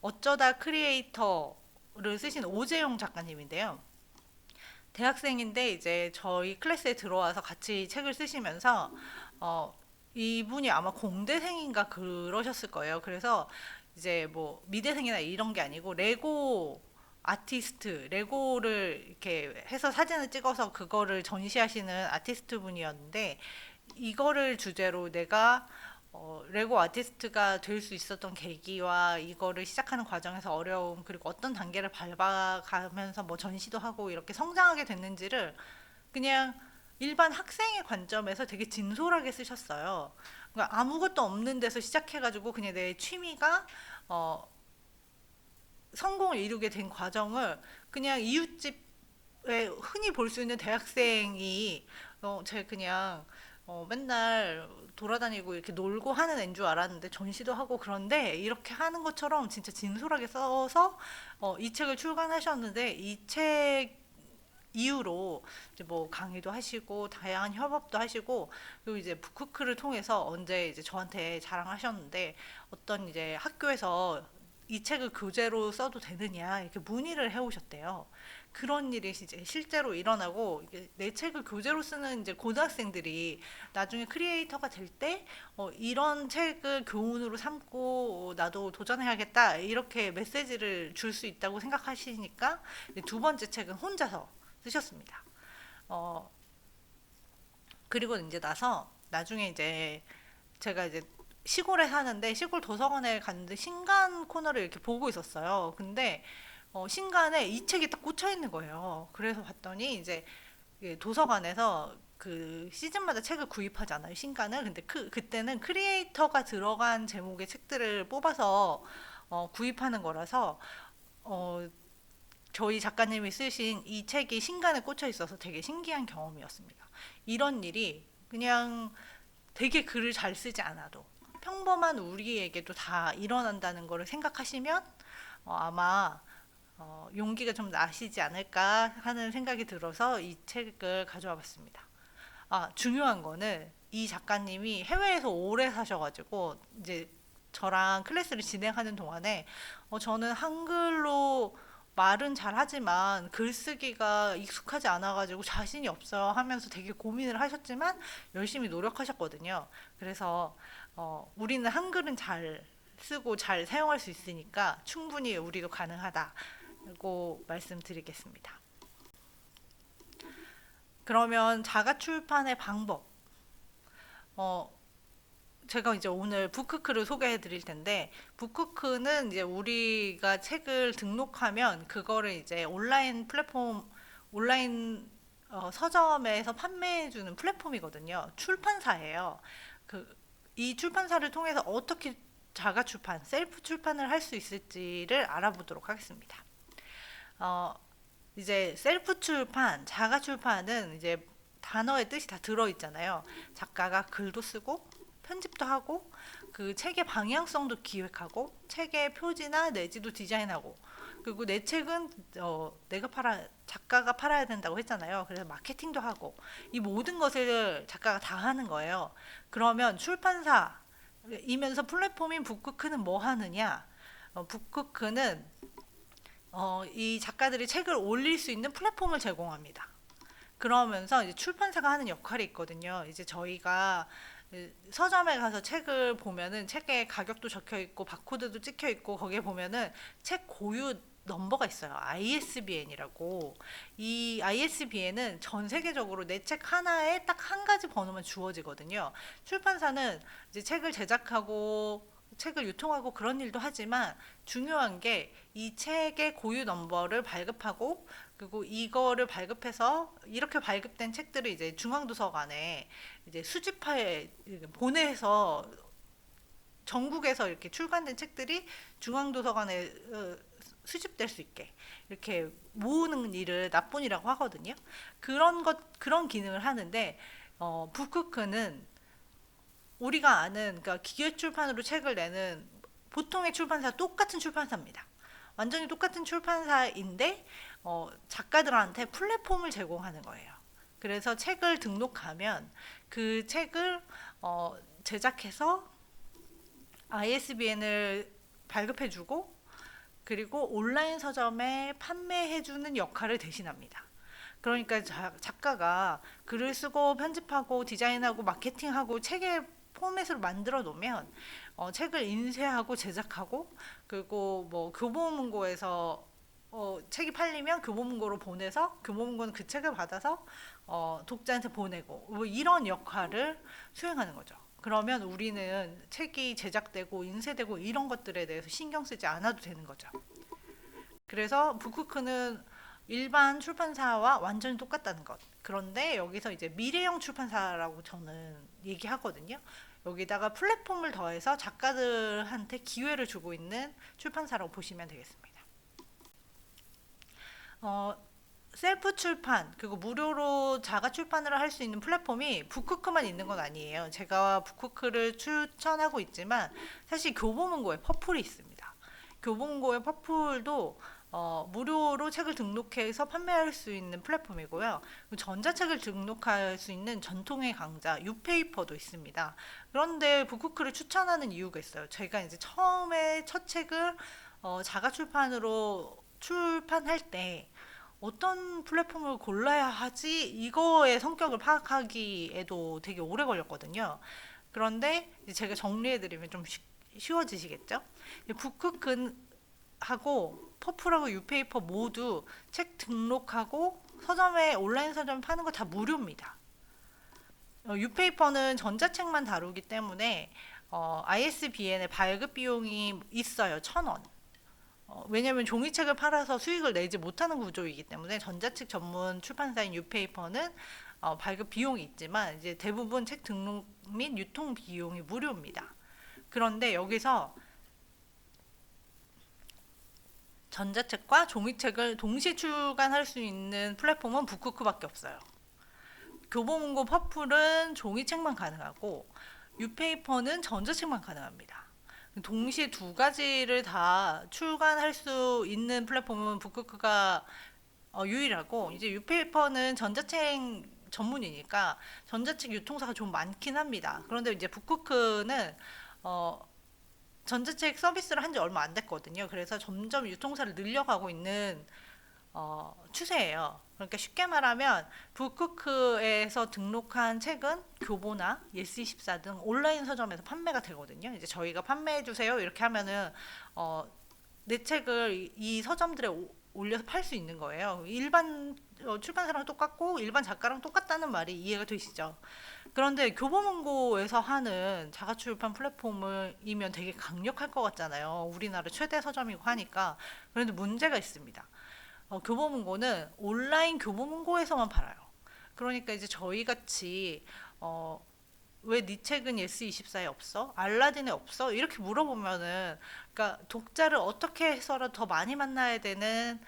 어쩌다 크리에이터를 쓰신 오재용 작가님인데요. 대학생인데 이제 저희 클래스에 들어와서 같이 책을 쓰시면서 이분이 아마 공대생인가 그러셨을 거예요. 그래서 이제 뭐 미대생이나 이런 게 아니고 레고 아티스트, 레고를 이렇게 해서 사진을 찍어서 그거를 전시하시는 아티스트 분이었는데 이거를 주제로 내가 레고 아티스트가 될 수 있었던 계기와 이거를 시작하는 과정에서 어려움 그리고 어떤 단계를 밟아가면서 뭐 전시도 하고 이렇게 성장하게 됐는지를 그냥 일반 학생의 관점에서 되게 진솔하게 쓰셨어요. 그러니까 아무것도 없는 데서 시작해가지고 그냥 내 취미가 어, 성공을 이루게 된 과정을 그냥 이웃집에 흔히 볼 수 있는 대학생이 제 그냥 맨날 돌아다니고 이렇게 놀고 하는 애인 줄 알았는데 전시도 하고 그런데 이렇게 하는 것처럼 진짜 진솔하게 써서 이 책을 출간하셨는데 이 책 이후로 이제 뭐 강의도 하시고 다양한 협업도 하시고 그리고 이제 북크크를 통해서 언제 이제 저한테 자랑하셨는데 어떤 이제 학교에서 이 책을 교재로 써도 되느냐 이렇게 문의를 해오셨대요. 그런 일이 이제 실제로 일어나고 이게 내 책을 교재로 쓰는 이제 고등학생들이 나중에 크리에이터가 될 때 이런 책을 교훈으로 삼고 나도 도전해야겠다 이렇게 메시지를 줄 수 있다고 생각하시니까 이제 두 번째 책은 혼자서 쓰셨습니다. 어, 그리고 이제 나중에 이제 제가 이제 시골에 사는데 시골 도서관에 갔는데 신간 코너를 이렇게 보고 있었어요. 근데 신간에 이 책이 딱 꽂혀 있는 거예요. 그래서 봤더니 이제 이게 도서관에서 그 시즌마다 책을 구입하잖아요. 신간을. 근데 그때는 크리에이터가 들어간 제목의 책들을 뽑아서 구입하는 거라서 어, 저희 작가님이 쓰신 이 책이 신간에 꽂혀 있어서 되게 신기한 경험이었습니다. 이런 일이 그냥 되게 글을 잘 쓰지 않아도 평범한 우리에게도 다 일어난다는 거를 생각하시면 아마 용기가 좀 나시지 않을까 하는 생각이 들어서 이 책을 가져와 봤습니다. 중요한 거는 이 작가님이 해외에서 오래 사셔가지고 이제 저랑 클래스를 진행하는 동안에 저는 한글로 말은 잘하지만 글쓰기가 익숙하지 않아가지고 자신이 없어요 하면서 되게 고민을 하셨지만 열심히 노력하셨거든요. 그래서 우리는 한글은 잘 쓰고 잘 사용할 수 있으니까 충분히 우리도 가능하다고 말씀드리겠습니다. 그러면 자가 출판의 방법. 어, 제가 이제 오늘 북크크를 소개해 드릴 텐데, 북크크는 이제 우리가 책을 등록하면 그거를 이제 온라인 서점에서 판매해 주는 플랫폼이거든요. 출판사예요. 이 출판사를 통해서 어떻게 자가 출판, 셀프 출판을 할 수 있을지를 알아보도록 하겠습니다. 어, 이제 셀프 출판, 자가 출판은 이제 단어의 뜻이 다 들어 있잖아요. 작가가 글도 쓰고 편집도 하고 그 책의 방향성도 기획하고 책의 표지나 내지도 디자인하고 그리고 내 책은 작가가 팔아야 된다고 했잖아요. 그래서 마케팅도 하고 이 모든 것을 작가가 다 하는 거예요. 그러면 출판사이면서 플랫폼인 북크크는 뭐 하느냐? 북크크는 이 작가들이 책을 올릴 수 있는 플랫폼을 제공합니다. 그러면서 이제 출판사가 하는 역할이 있거든요. 이제 저희가 서점에 가서 책을 보면은 책에 가격도 적혀 있고 바코드도 찍혀 있고 거기에 보면은 책 고유 넘버가 있어요. ISBN이라고. 이 ISBN은 전 세계적으로 내 책 하나에 딱 한 가지 번호만 주어지거든요. 출판사는 이제 책을 제작하고 책을 유통하고 그런 일도 하지만 중요한 게 이 책의 고유 넘버를 발급하고 그리고 이거를 발급해서 이렇게 발급된 책들을 이제 중앙도서관에 이제 수집해 보내서 전국에서 이렇게 출간된 책들이 중앙도서관에 수집될 수 있게 이렇게 모으는 일을 납본이라고 하거든요. 그런 기능을 하는데 북크크는 우리가 아는 그러니까 기획출판으로 책을 내는 보통의 출판사 똑같은 출판사입니다. 완전히 똑같은 출판사인데 작가들한테 플랫폼을 제공하는 거예요. 그래서 책을 등록하면 그 책을 제작해서 ISBN을 발급해주고 그리고 온라인 서점에 판매해주는 역할을 대신합니다. 그러니까 작가가 글을 쓰고 편집하고 디자인하고 마케팅하고 책의 포맷으로 만들어 놓으면 책을 인쇄하고 제작하고 그리고 뭐 교보문고에서 책이 팔리면 교보문고로 보내서 교보문고는 그 책을 받아서 독자한테 보내고 뭐 이런 역할을 수행하는 거죠. 그러면 우리는 책이 제작되고 인쇄되고 이런 것들에 대해서 신경 쓰지 않아도 되는 거죠. 그래서 북크크는 일반 출판사와 완전히 똑같다는 것. 그런데 여기서 이제 미래형 출판사라고 저는 얘기하거든요. 여기다가 플랫폼을 더해서 작가들한테 기회를 주고 있는 출판사라고 보시면 되겠습니다. 셀프 출판 그리고 무료로 자가 출판을 할 수 있는 플랫폼이 북크크만 있는 건 아니에요. 제가 북크크를 추천하고 있지만 사실 교보문고에 퍼플이 있습니다. 교보문고의 퍼플도 무료로 책을 등록해서 판매할 수 있는 플랫폼이고요. 전자책을 등록할 수 있는 전통의 강자 유페이퍼도 있습니다. 그런데 북크크를 추천하는 이유가 있어요. 제가 이제 처음에 첫 책을 자가 출판으로 출판할 때 어떤 플랫폼을 골라야 하지? 이거의 성격을 파악하기에도 되게 오래 걸렸거든요. 그런데 이제 제가 정리해드리면 좀 쉬워지시겠죠? 북크큰하고 퍼플하고 유페이퍼 모두 책 등록하고 서점에 온라인 서점 파는 거 다 무료입니다. 유페이퍼는 전자책만 다루기 때문에 ISBN의 발급 비용이 있어요. 1,000원. 왜냐하면 종이책을 팔아서 수익을 내지 못하는 구조이기 때문에 전자책 전문 출판사인 유페이퍼는 발급 비용이 있지만 이제 대부분 책 등록 및 유통 비용이 무료입니다. 그런데 여기서 전자책과 종이책을 동시에 출간할 수 있는 플랫폼은 북쿠크밖에 없어요. 교보문고 퍼플은 종이책만 가능하고 유페이퍼는 전자책만 가능합니다. 동시에 두 가지를 다 출간할 수 있는 플랫폼은 북쿠크가 유일하고 이제 유페이퍼는 전자책 전문이니까 전자책 유통사가 좀 많긴 합니다. 그런데 이제 북쿠크는 전자책 서비스를 한 지 얼마 안 됐거든요. 그래서 점점 유통사를 늘려가고 있는 추세예요. 그러니까 쉽게 말하면 북쿠크에서 등록한 책은 교보나 예스24 등 온라인 서점에서 판매가 되거든요. 이제 저희가 판매해 주세요 이렇게 하면은 내 책을 이 서점들에 올려서 팔 수 있는 거예요. 일반 출판사랑 똑같고 일반 작가랑 똑같다는 말이 이해가 되시죠? 그런데 교보문고에서 하는 자가출판 플랫폼이면 되게 강력할 것 같잖아요. 우리나라 최대 서점이고 하니까. 그런데 문제가 있습니다. 교보문고는 온라인 교보문고에서만 팔아요. 그러니까 이제 저희 같이 왜 네 책은 예스24에 없어? 알라딘에 없어? 이렇게 물어보면은 그러니까 독자를 어떻게 해서라도 더 많이 만나야 되는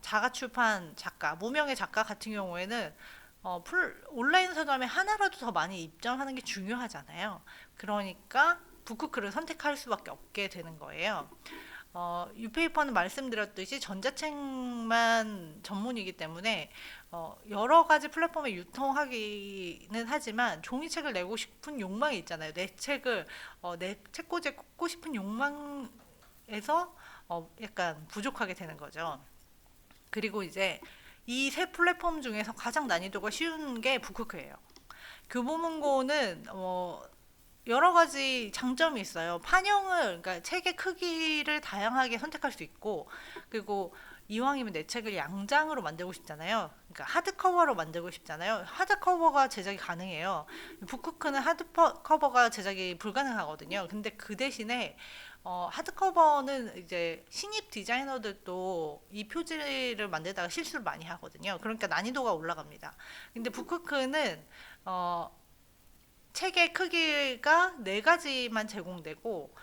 자가출판 작가, 무명의 작가 같은 경우에는 온라인 서점에 하나라도 더 많이 입점하는 게 중요하잖아요. 그러니까 북쿠크를 선택할 수밖에 없게 되는 거예요. 유페이퍼는 말씀드렸듯이 전자책만 전문이기 때문에 여러 가지 플랫폼에 유통하기는 하지만 종이책을 내고 싶은 욕망이 있잖아요. 내 책을 내 책꽂이에 꽂고 싶은 욕망에서 약간 부족하게 되는 거죠. 그리고 이제 이 세 플랫폼 중에서 가장 난이도가 쉬운 게 북쿠크예요. 교보문고는 여러 가지 장점이 있어요. 판형을, 그러니까 책의 크기를 다양하게 선택할 수 있고, 그리고 이왕이면 내 책을 양장으로 만들고 싶잖아요. 그러니까 하드커버로 만들고 싶잖아요. 하드커버가 제작이 가능해요. 북쿠크는 하드커버가 제작이 불가능하거든요. 근데 그 대신에 하드커버는 이제 신입 디자이너들도 이 표지를 만들다가 실수를 많이 하거든요. 그러니까 난이도가 올라갑니다. 근데 북쿠크는 책의 크기가 네 가지만 제공되고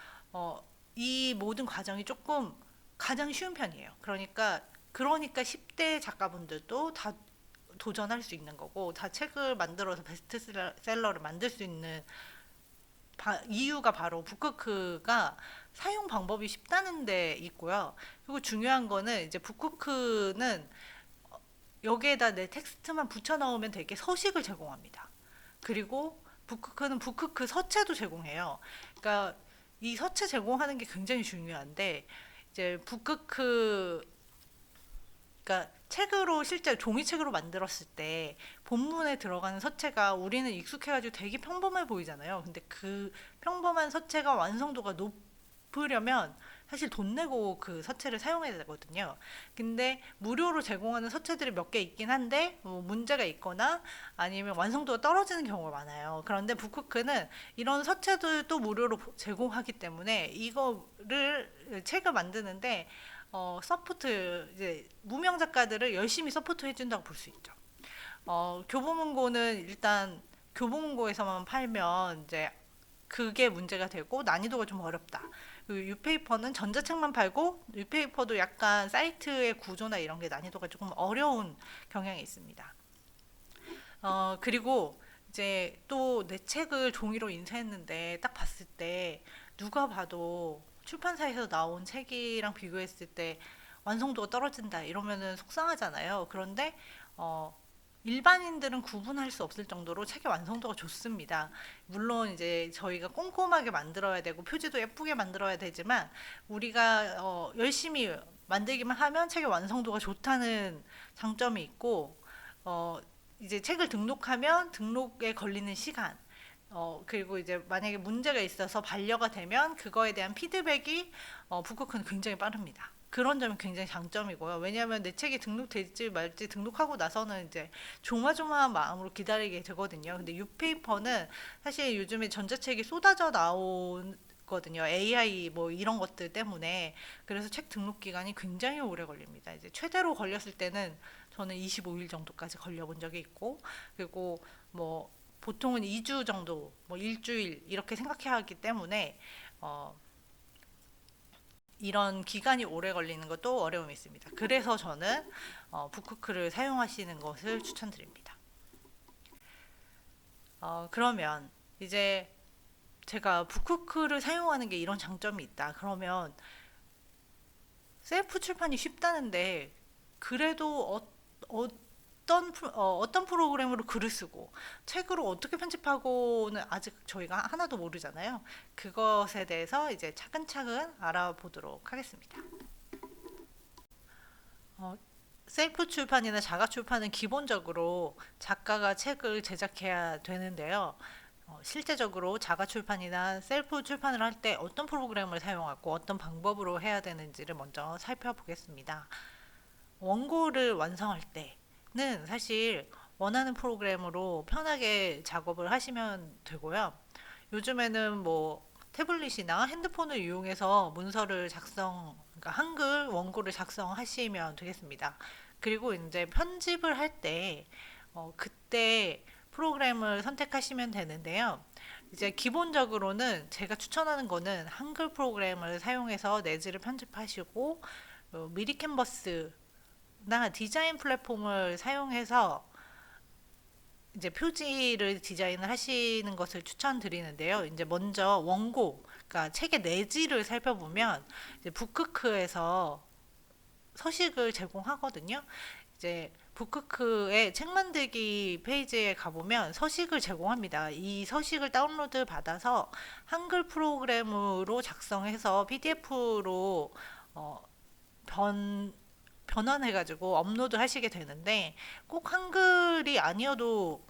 이 모든 과정이 조금 가장 쉬운 편이에요. 그러니까 10대 작가분들도 다 도전할 수 있는 거고 다 책을 만들어서 베스트셀러를 만들 수 있는 이유가 바로 북쿠크가 사용 방법이 쉽다는 데 있고요. 그리고 중요한 거는 이제 북쿠크는 여기에다 내 텍스트만 붙여 넣으면 되게 서식을 제공합니다. 그리고 북크크는 북크크 서체도 제공해요. 그러니까 이 서체 제공하는 게 굉장히 중요한데 이제 북크크 그러니까 책으로 실제 종이책으로 만들었을 때 본문에 들어가는 서체가 우리는 익숙해가지고 되게 평범해 보이잖아요. 근데 그 평범한 서체가 완성도가 높으려면 사실 돈 내고 그 서체를 사용해야 되거든요. 근데 무료로 제공하는 서체들이 몇 개 있긴 한데 문제가 있거나 아니면 완성도가 떨어지는 경우가 많아요. 그런데 북쿠크는 이런 서체들도 무료로 제공하기 때문에 이거를 책을 만드는데 서포트 이제 무명 작가들을 열심히 서포트 해준다고 볼 수 있죠. 교보문고는 일단 교보문고에서만 팔면 이제 그게 문제가 되고 난이도가 좀 어렵다. 유페이퍼는 전자책만 팔고 유페이퍼도 약간 사이트의 구조나 이런 게 난이도가 조금 어려운 경향이 있습니다. 그리고 이제 또 내 책을 종이로 인쇄했는데 딱 봤을 때 누가 봐도 출판사에서 나온 책이랑 비교했을 때 완성도가 떨어진다 이러면은 속상하잖아요. 그런데 일반인들은 구분할 수 없을 정도로 책의 완성도가 좋습니다. 물론 이제 저희가 꼼꼼하게 만들어야 되고 표지도 예쁘게 만들어야 되지만 우리가 열심히 만들기만 하면 책의 완성도가 좋다는 장점이 있고, 어, 이제 책을 등록하면 등록에 걸리는 시간, 그리고 이제 만약에 문제가 있어서 반려가 되면 그거에 대한 피드백이 북크크는 굉장히 빠릅니다. 그런 점이 굉장히 장점이고요. 왜냐하면 내 책이 등록될지 말지 등록하고 나서는 이제 조마조마한 마음으로 기다리게 되거든요. 근데 유페이퍼는 사실 요즘에 전자책이 쏟아져 나오거든요. AI 뭐 이런 것들 때문에. 그래서 책 등록 기간이 굉장히 오래 걸립니다. 이제 최대로 걸렸을 때는 저는 25일 정도까지 걸려본 적이 있고, 그리고 뭐 보통은 2주 정도, 뭐 일주일 이렇게 생각해야 하기 때문에 어, 이런 기간이 오래 걸리는 것도 어려움이 있습니다. 그래서 저는 북크크를 사용하시는 것을 추천드립니다. 그러면 이제 제가 북크크를 사용하는 게 이런 장점이 있다. 그러면 셀프 출판이 쉽다는데 그래도 어떤 프로그램으로 글을 쓰고 책으로 어떻게 편집하고는 아직 저희가 하나도 모르잖아요. 그것에 대해서 이제 차근차근 알아보도록 하겠습니다. 어, 셀프 출판이나 자가 출판은 기본적으로 작가가 책을 제작해야 되는데요. 실제적으로 자가 출판이나 셀프 출판을 할 때 어떤 프로그램을 사용하고 어떤 방법으로 해야 되는지를 먼저 살펴보겠습니다. 원고를 완성할 때는 사실 원하는 프로그램으로 편하게 작업을 하시면 되고요. 요즘에는 뭐 태블릿이나 핸드폰을 이용해서 문서를 그러니까 한글 원고를 작성하시면 되겠습니다. 그리고 이제 편집을 할 때, 그때 프로그램을 선택하시면 되는데요. 이제 기본적으로는 제가 추천하는 거는 한글 프로그램을 사용해서 내지를 편집하시고, 미리 캔버스나 디자인 플랫폼을 사용해서 이제 표지를 디자인을 하시는 것을 추천드리는데요. 이제 먼저 원고, 그러니까 책의 내지를 살펴보면 이제 북크크에서 서식을 제공하거든요. 이제 북크크의 책 만들기 페이지에 가보면 서식을 제공합니다. 이 서식을 다운로드 받아서 한글 프로그램으로 작성해서 PDF로 변 변환해가지고 업로드 하시게 되는데, 꼭 한글이 아니어도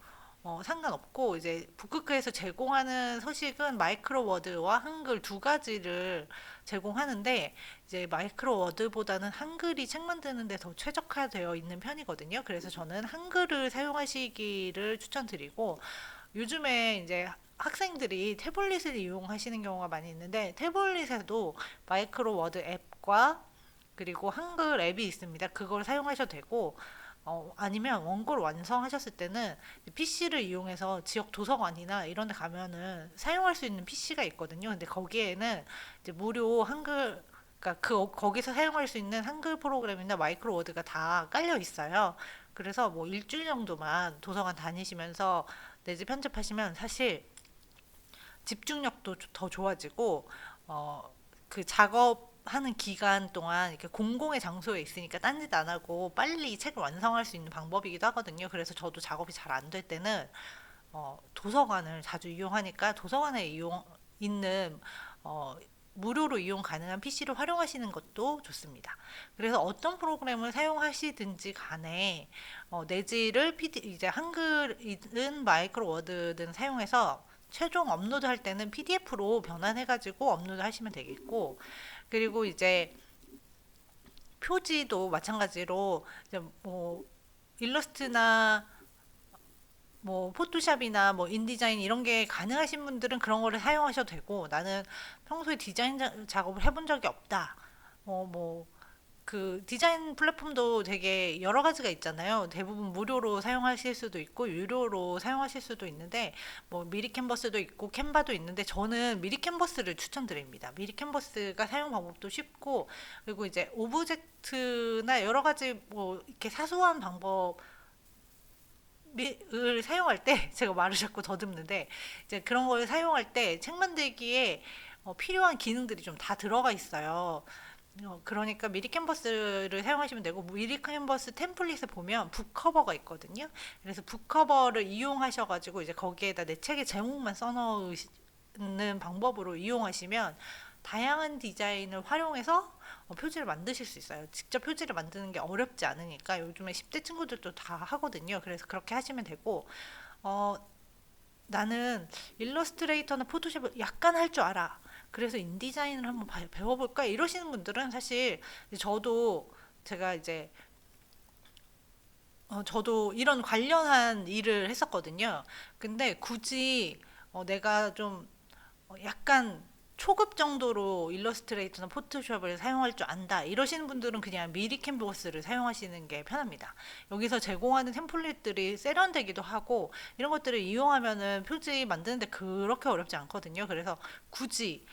상관없고, 이제 북크크에서 제공하는 서식은 마이크로 워드와 한글 두 가지를 제공하는데, 이제 마이크로 워드보다는 한글이 책 만드는 데 더 최적화되어 있는 편이거든요. 그래서 저는 한글을 사용하시기를 추천드리고, 요즘에 이제 학생들이 태블릿을 이용하시는 경우가 많이 있는데, 태블릿에도 마이크로 워드 앱과 그리고 한글 앱이 있습니다. 그걸 사용하셔도 되고, 아니면 원고를 완성하셨을 때는 PC를 이용해서 지역 도서관이나 이런 데 가면은 사용할 수 있는 PC가 있거든요. 근데 거기에는 이제 무료 한글, 그러니까 거기서 사용할 수 있는 한글 프로그램이나 마이크로 워드가 다 깔려 있어요. 그래서 뭐 일주일 정도만 도서관 다니시면서 내지 편집하시면 사실 집중력도 더 좋아지고, 그 작업하는 기간 동안 이렇게 공공의 장소에 있으니까 딴짓 안 하고 빨리 책을 완성할 수 있는 방법이기도 하거든요. 그래서 저도 작업이 잘 안 될 때는 도서관을 자주 이용하니까 도서관에 있는 어, 무료로 이용 가능한 PC를 활용하시는 것도 좋습니다. 그래서 어떤 프로그램을 사용하시든지 간에 내지를 이제 한글이든 마이크로 워드든 사용해서 최종 업로드 할 때는 PDF로 변환해가지고 업로드 하시면 되겠고, 그리고 이제 표지도 마찬가지로 이제 뭐 일러스트나 뭐 포토샵이나 뭐 인디자인 이런 게 가능하신 분들은 그런 거를 사용하셔도 되고, 나는 평소에 디자인 작업을 해본 적이 없다. 뭐 그 디자인 플랫폼도 되게 여러 가지가 있잖아요. 대부분 무료로 사용하실 수도 있고 유료로 사용하실 수도 있는데, 뭐 미리 캔버스도 있고 캔바도 있는데 저는 미리 캔버스를 추천드립니다. 미리 캔버스가 사용 방법도 쉽고, 그리고 이제 오브젝트나 여러 가지 뭐 이렇게 사소한 방법 을 사용할 때 제가 말을 자꾸 더듬는데, 이제 그런 걸 사용할 때 책 만들기에 필요한 기능들이 좀 다 들어가 있어요. 그러니까 미리 캔버스를 사용하시면 되고 미리 캔버스 템플릿에 보면 북커버가 있거든요. 그래서 북커버를 이용하셔가지고 이제 거기에다 내 책의 제목만 써넣는 방법으로 이용하시면 다양한 디자인을 활용해서 표지를 만드실 수 있어요. 직접 표지를 만드는 게 어렵지 않으니까 요즘에 10대 친구들도 다 하거든요. 그래서 그렇게 하시면 되고 어, 나는 일러스트레이터나 포토샵을 약간 할 줄 알아. 그래서 인디자인을 한번 배워볼까? 이러시는 분들은 사실 저도 제가 이제 저도 이런 관련한 일을 했었거든요. 근데 굳이 내가 좀 약간 초급 정도로 일러스트레이터나 포토샵을 사용할 줄 안다 이러시는 분들은 그냥 미리 캔버스를 사용하시는 게 편합니다. 여기서 제공하는 템플릿들이 세련되기도 하고 이런 것들을 이용하면은 표지 만드는데 그렇게 어렵지 않거든요. 그래서 굳이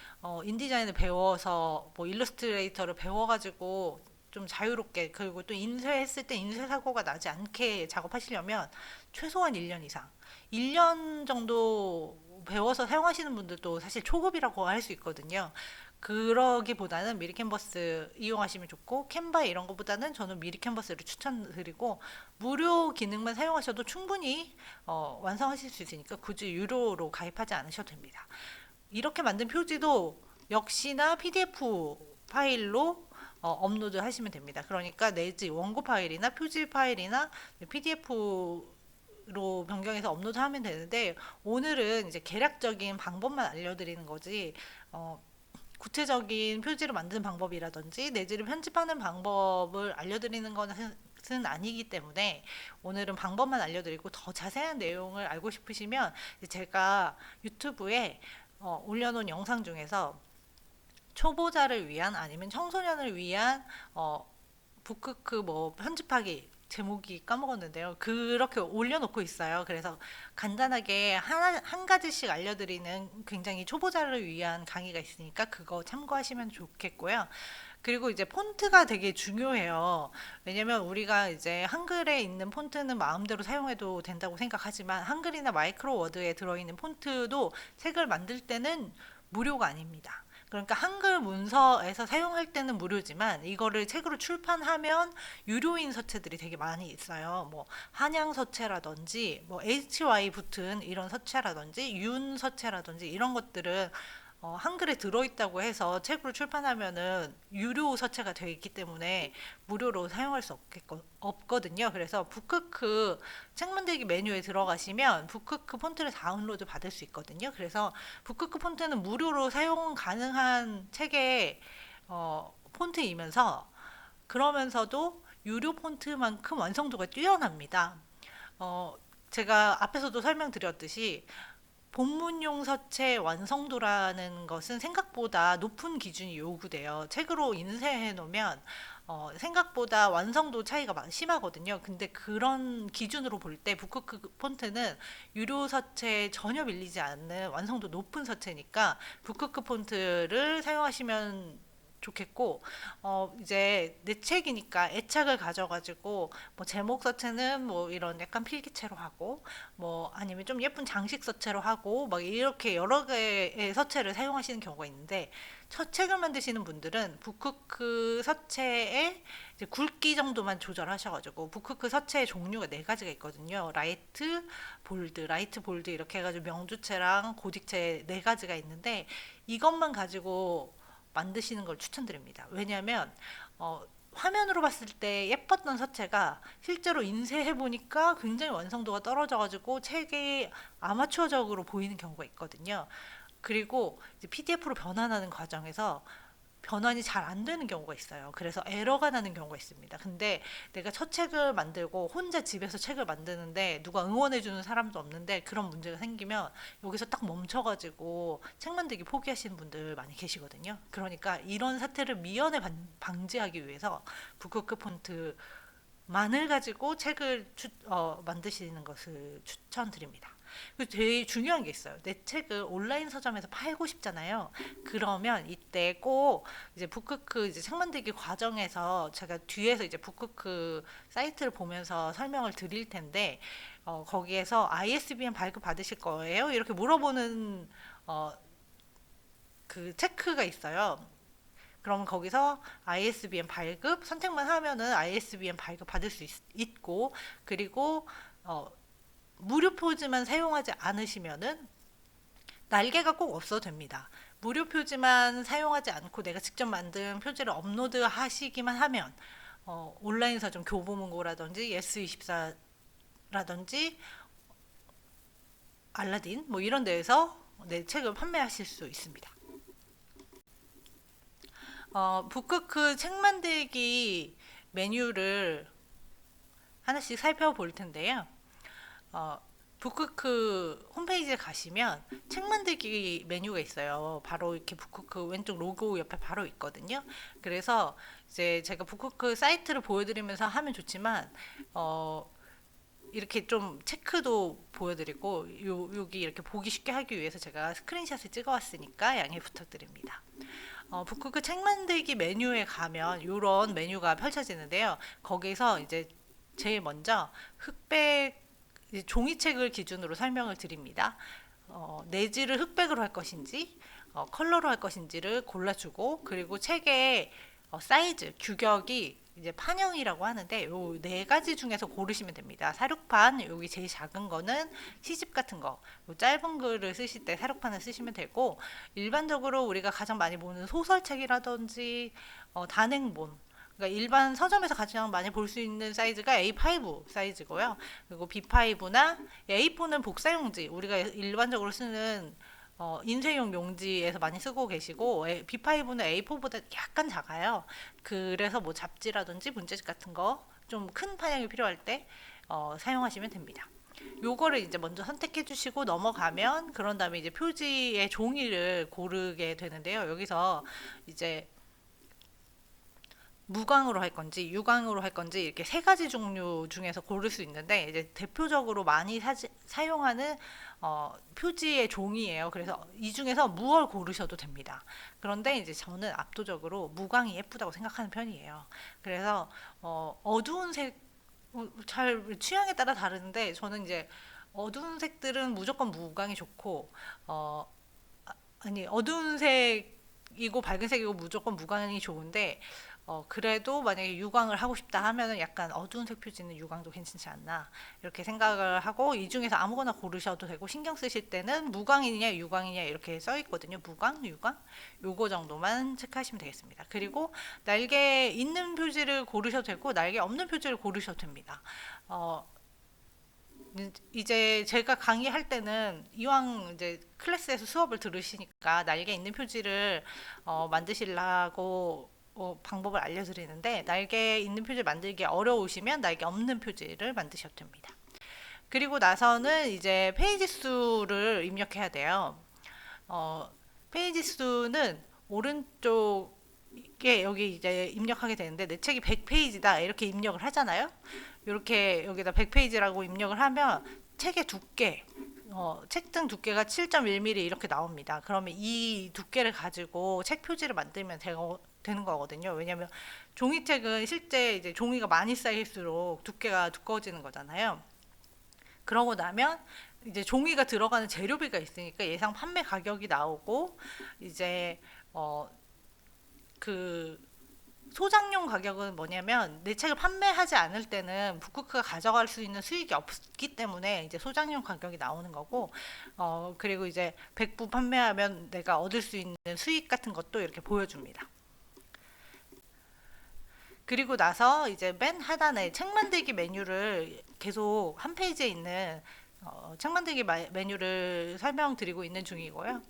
인디자인을 배워서 뭐 일러스트레이터를 배워가지고 좀 자유롭게 그리고 또 인쇄했을 때 인쇄 사고가 나지 않게 작업하시려면 최소한 1년 이상 1년 정도 배워서 사용하시는 분들도 사실 초급이라고 할 수 있거든요. 그러기보다는 미리 캔버스 이용하시면 좋고 캔바 이런 것보다는 저는 미리 캔버스를 추천드리고 무료 기능만 사용하셔도 충분히 완성하실 수 있으니까 굳이 유료로 가입하지 않으셔도 됩니다. 이렇게 만든 표지도 역시나 PDF 파일로 업로드 하시면 됩니다. 그러니까 내지 원고 파일이나 표지 파일이나 PDF로 변경해서 업로드하면 되는데 오늘은 이제 개략적인 방법만 알려드리는 거지 구체적인 표지를 만드는 방법이라든지 내지를 편집하는 방법을 알려드리는 것은 아니기 때문에 오늘은 방법만 알려드리고 더 자세한 내용을 알고 싶으시면 제가 유튜브에 올려놓은 영상 중에서 초보자를 위한 아니면 청소년을 위한 북크크 뭐 편집하기 제목이 까먹었는데요. 그렇게 올려놓고 있어요. 그래서 간단하게 한 가지씩 알려드리는 굉장히 초보자를 위한 강의가 있으니까 그거 참고하시면 좋겠고요. 그리고 이제 폰트가 되게 중요해요. 왜냐면 우리가 이제 한글에 있는 폰트는 마음대로 사용해도 된다고 생각하지만 한글이나 마이크로 워드에 들어있는 폰트도 책을 만들 때는 무료가 아닙니다. 그러니까 한글 문서에서 사용할 때는 무료지만 이거를 책으로 출판하면 유료인 서체들이 되게 많이 있어요. 뭐 한양 서체라든지 뭐 HY 붙은 이런 서체라든지 윤 서체라든지 이런 것들은 한글에 들어있다고 해서 책으로 출판하면은 유료 서체가 되어 있기 때문에 무료로 사용할 수 없거든요. 그래서 북크크 책 만들기 메뉴에 들어가시면 북크크 폰트를 다운로드 받을 수 있거든요. 그래서 북크크 폰트는 무료로 사용 가능한 책의 폰트이면서 그러면서도 유료 폰트만큼 완성도가 뛰어납니다. 어, 제가 앞에서도 설명드렸듯이 본문용 서체 완성도라는 것은 생각보다 높은 기준이 요구돼요. 책으로 인쇄해 놓으면 생각보다 완성도 차이가 심하거든요. 근데 그런 기준으로 볼 때 북크크 폰트는 유료 서체에 전혀 밀리지 않는 완성도 높은 서체니까 북크크 폰트를 사용하시면 좋겠고 이제 내 책이니까 애착을 가져가지고 뭐 제목 서체는 뭐 이런 약간 필기체로 하고 뭐 아니면 좀 예쁜 장식 서체로 하고 막 이렇게 여러 개의 서체를 사용하시는 경우가 있는데 첫 책을 만드시는 분들은 북크크 서체의 이제 굵기 정도만 조절하셔가지고 북크크 서체의 종류가 네 가지가 있거든요. 라이트 볼드 이렇게 해가지고 명주체랑 고딕체 네 가지가 있는데 이것만 가지고 만드시는 걸 추천드립니다. 왜냐하면 화면으로 봤을 때 예뻤던 서체가 실제로 인쇄해 보니까 굉장히 완성도가 떨어져가지고 책이 아마추어적으로 보이는 경우가 있거든요. 그리고 이제 PDF로 변환하는 과정에서 변환이 잘 안 되는 경우가 있어요. 그래서 에러가 나는 경우가 있습니다. 근데 내가 첫 책을 만들고 혼자 집에서 책을 만드는데 누가 응원해주는 사람도 없는데 그런 문제가 생기면 여기서 딱 멈춰가지고 책 만들기 포기하시는 분들 많이 계시거든요. 그러니까 이런 사태를 미연에 방지하기 위해서 북크크 폰트만을 가지고 책을 만드시는 것을 추천드립니다. 그리고 되게 중요한 게 있어요. 내 책을 온라인 서점에서 팔고 싶잖아요. 그러면 이때 꼭 이제 북크크 이제 책 만들기 과정에서 제가 뒤에서 이제 북크크 사이트를 보면서 설명을 드릴 텐데 거기에서 ISBN 발급 받으실 거예요? 이렇게 물어보는 어, 그 체크가 있어요. 그럼 거기서 ISBN 발급 선택만 하면은 ISBN 발급 받을 수 있고, 그리고 무료 표지만 사용하지 않으시면은 날개가 꼭 없어도 됩니다. 무료 표지만 사용하지 않고 내가 직접 만든 표지를 업로드 하시기만 하면 온라인 서점 교보문고라든지 예스24라든지 알라딘 뭐 이런 데에서 내 책을 판매하실 수 있습니다. 북크크 책 만들기 메뉴를 하나씩 살펴볼 텐데요. 북크크 홈페이지에 가시면 책 만들기 메뉴가 있어요. 바로 이렇게 북크크 왼쪽 로고 옆에 바로 있거든요. 그래서 이제 제가 북크크 사이트를 보여드리면서 하면 좋지만 이렇게 좀 체크도 보여드리고 여기 이렇게 보기 쉽게 하기 위해서 제가 스크린샷을 찍어왔으니까 양해 부탁드립니다. 북크크 책 만들기 메뉴에 가면 이런 메뉴가 펼쳐지는데요. 거기서 이제 제일 먼저 흑백 종이책을 기준으로 설명을 드립니다. 내지를 흑백으로 할 것인지 컬러로 할 것인지를 골라주고, 그리고 책의 사이즈, 규격이 이제 판형이라고 하는데 요 네 가지 중에서 고르시면 됩니다. 사육판, 여기 제일 작은 거는 시집 같은 거, 요 짧은 글을 쓰실 때 사육판을 쓰시면 되고, 일반적으로 우리가 가장 많이 보는 소설책이라든지 단행본, 그러니까 일반 서점에서 가장 많이 볼 수 있는 사이즈가 A5 사이즈고요. 그리고 B5나 A4는 복사용지, 우리가 일반적으로 쓰는 인쇄용 용지에서 많이 쓰고 계시고, B5는 A4보다 약간 작아요. 그래서 뭐 잡지라든지 문제집 같은 거 좀 큰 판형이 필요할 때 사용하시면 됩니다. 요거를 이제 먼저 선택해 주시고 넘어가면, 그런 다음에 이제 표지의 종이를 고르게 되는데요. 여기서 이제 무광으로 할 건지 유광으로 할 건지 이렇게 세 가지 종류 중에서 고를 수 있는데, 이제 대표적으로 많이 사용하는 표지의 종이에요. 그래서 이 중에서 무얼 고르셔도 됩니다. 그런데 이제 저는 압도적으로 무광이 예쁘다고 생각하는 편이에요. 그래서 어두운 색, 잘 취향에 따라 다른데, 저는 이제 어두운 색들은 무조건 무광이 좋고, 아니 어두운 색이고 밝은 색이고 무조건 무광이 좋은데, 그래도 만약에 유광을 하고 싶다 하면은 약간 어두운 색 표지는 유광도 괜찮지 않나 이렇게 생각을 하고, 이 중에서 아무거나 고르셔도 되고, 신경 쓰실 때는 무광이냐 유광이냐 이렇게 써 있거든요. 무광, 유광, 요거 정도만 체크하시면 되겠습니다. 그리고 날개 있는 표지를 고르셔도 되고 날개 없는 표지를 고르셔도 됩니다. 이제 제가 강의할 때는 이왕 이제 클래스에서 수업을 들으시니까 날개 있는 표지를 만드시려고 방법을 알려드리는데, 날개 있는 표지 만들기 어려우시면 날개 없는 표지를 만드셔도 됩니다. 그리고 나서는 이제 페이지 수를 입력해야 돼요. 페이지 수는 오른쪽에 여기 이제 입력하게 되는데, 내 책이 100페이지다 이렇게 입력을 하잖아요. 이렇게 여기다 100페이지라고 입력을 하면 책의 두께, 책등 두께가 7.1mm 이렇게 나옵니다. 그러면 이 두께를 가지고 책 표지를 만들면 되는 거거든요. 왜냐하면 종이책은 실제 이제 종이가 많이 쌓일수록 두께가 두꺼워지는 거잖아요. 그러고 나면 이제 종이가 들어가는 재료비가 있으니까 예상 판매 가격이 나오고, 이제 그 소장용 가격은 뭐냐면, 내 책을 판매하지 않을 때는 북크크가 가져갈 수 있는 수익이 없기 때문에 이제 소장용 가격이 나오는 거고, 그리고 이제 100부 판매하면 내가 얻을 수 있는 수익 같은 것도 이렇게 보여줍니다. 그리고 나서 이제 맨 하단에 책 만들기 메뉴를 계속 한 페이지에 있는 책 만들기 메뉴를 설명드리고 있는 중이고요.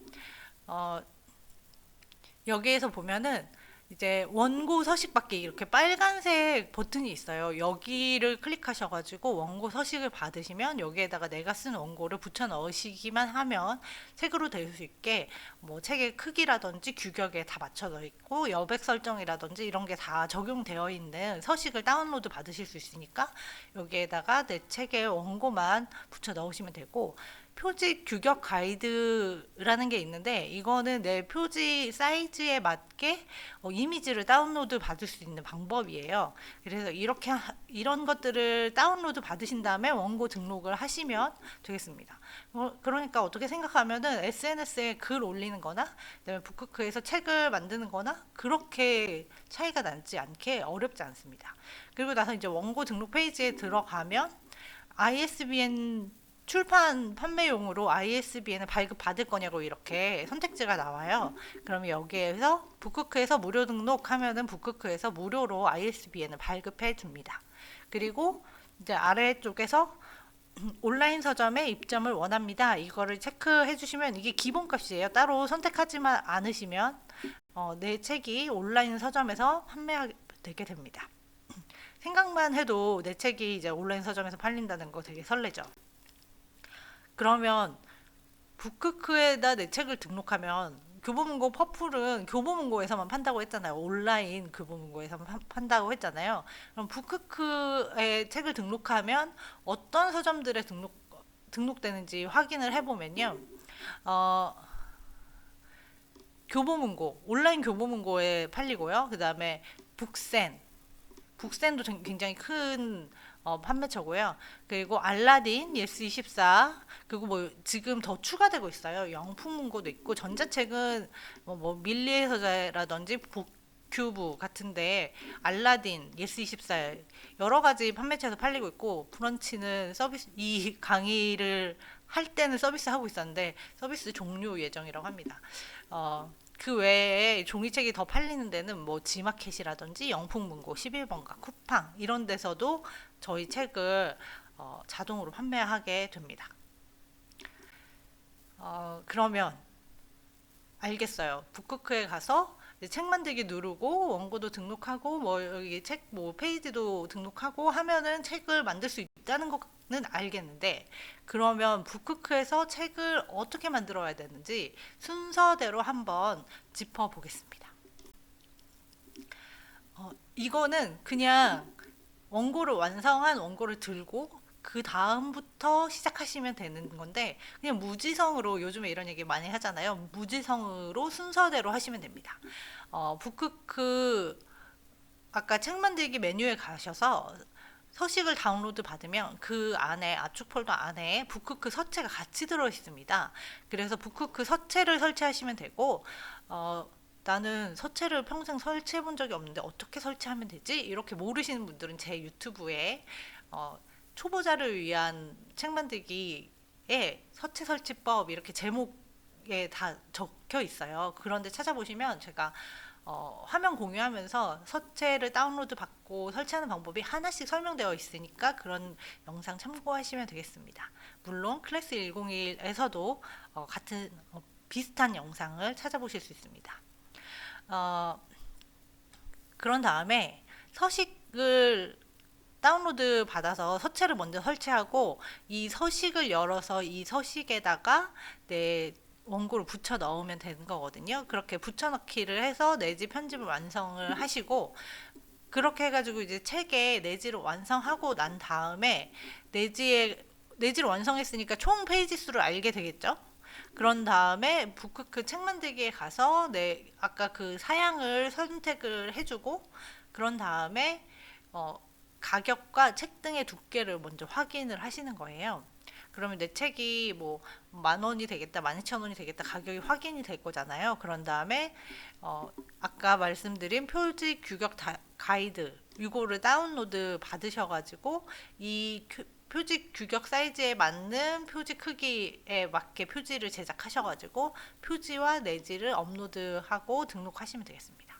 여기에서 보면은 이제 원고 서식 받기 이렇게 빨간색 버튼이 있어요. 여기를 클릭하셔가지고 원고 서식을 받으시면 여기에다가 내가 쓴 원고를 붙여 넣으시기만 하면 책으로 될 수 있게, 뭐 책의 크기라든지 규격에 다 맞춰져 있고 여백 설정이라든지 이런 게 다 적용되어 있는 서식을 다운로드 받으실 수 있으니까 여기에다가 내 책의 원고만 붙여 넣으시면 되고, 표지 규격 가이드라는 게 있는데, 이거는 내 표지 사이즈에 맞게 이미지를 다운로드 받을 수 있는 방법이에요. 그래서 이런 것들을 다운로드 받으신 다음에 원고 등록을 하시면 되겠습니다. 그러니까 어떻게 생각하면은 SNS에 글 올리는 거나 그다음에 북크크에서 책을 만드는 거나 그렇게 차이가 나지 않게 어렵지 않습니다. 그리고 나서 이제 원고 등록 페이지에 들어가면 ISBN 출판 판매용으로 ISBN을 발급받을 거냐고 이렇게 선택지가 나와요. 그러면 여기에서 북크크에서 무료 등록하면은 북크크에서 무료로 ISBN을 발급해 줍니다. 그리고 이제 아래쪽에서 온라인 서점에 입점을 원합니다. 이거를 체크해 주시면 이게 기본값이에요. 따로 선택하지만 않으시면 내 책이 온라인 서점에서 판매하게 되게 됩니다. 생각만 해도 내 책이 이제 온라인 서점에서 팔린다는 거 되게 설레죠. 그러면 북크크에다 내 책을 등록하면 교보문고 퍼플은 교보문고에서만 판다고 했잖아요. 온라인 교보문고에서만 판다고 했잖아요. 그럼 북크크에 책을 등록하면 어떤 서점들에 등록되는지 확인을 해보면요. 어, 교보문고, 온라인 교보문고에 팔리고요. 그 다음에 북센도 굉장히 큰 판매처고요. 그리고 알라딘, 예스24, 그리고 뭐 지금 더 추가되고 있어요. 영풍문고도 있고 전자책은 뭐 밀리의 서재라든지 북큐브 같은데 알라딘, 예스24 여러 가지 판매처에서 팔리고 있고 브런치는 서비스 이 강의를 할 때는 서비스 하고 있었는데 서비스 종료 예정이라고 합니다. 그 외에 종이책이 더 팔리는 데는 뭐 지마켓이라든지 영풍문고, 11번가, 쿠팡 이런 데서도 저희 책을 자동으로 판매하게 됩니다. 그러면 알겠어요. 북크크에 가서 이제 책 만들기 누르고 원고도 등록하고 뭐 여기 책 뭐 페이지도 등록하고 하면은 책을 만들 수 있다는 거는 알겠는데, 그러면 북크크에서 책을 어떻게 만들어야 되는지 순서대로 한번 짚어보겠습니다. 이거는 그냥 원고를 완성한 원고를 들고 그 다음부터 시작하시면 되는 건데, 그냥 무지성으로 요즘에 이런 얘기 많이 하잖아요. 무지성으로 순서대로 하시면 됩니다. 북크크 아까 책 만들기 메뉴에 가셔서 서식을 다운로드 받으면 그 안에 압축 폴더 안에 북크크 서체가 같이 들어 있습니다. 그래서 북크크 서체를 설치하시면 되고, 나는 서체를 평생 설치해 본 적이 없는데 어떻게 설치하면 되지? 이렇게 모르시는 분들은 제 유튜브에 초보자를 위한 책 만들기의 서체 설치법 이렇게 제목에 다 적혀 있어요. 그런데 찾아보시면 제가 화면 공유하면서 서체를 다운로드 받고 설치하는 방법이 하나씩 설명되어 있으니까 그런 영상 참고하시면 되겠습니다. 물론 클래스 101에서도 같은 비슷한 영상을 찾아보실 수 있습니다. 그런 다음에 서식을 다운로드 받아서 서체를 먼저 설치하고 이 서식을 열어서 이 서식에다가 내 원고를 붙여 넣으면 되는 거거든요. 그렇게 붙여 넣기를 해서 내지 편집을 완성을 하시고, 그렇게 해가지고 이제 책의 내지를 완성하고 난 다음에 내지를 완성했으니까 총 페이지 수를 알게 되겠죠. 그런 다음에 북크크 책 만들기에 가서 아까 그 사양을 선택을 해주고, 그런 다음에 가격과 책 등의 두께를 먼저 확인을 하시는 거예요. 그러면 내 책이 뭐 10,000원이 되겠다, 12,000원이 되겠다 가격이 확인이 될 거잖아요. 그런 다음에 아까 말씀드린 표지 규격 가이드 이거를 다운로드 받으셔가지고 이 표지 규격 사이즈에 맞는 표지 크기에 맞게 표지를 제작하셔가지고 표지와 내지를 업로드하고 등록하시면 되겠습니다.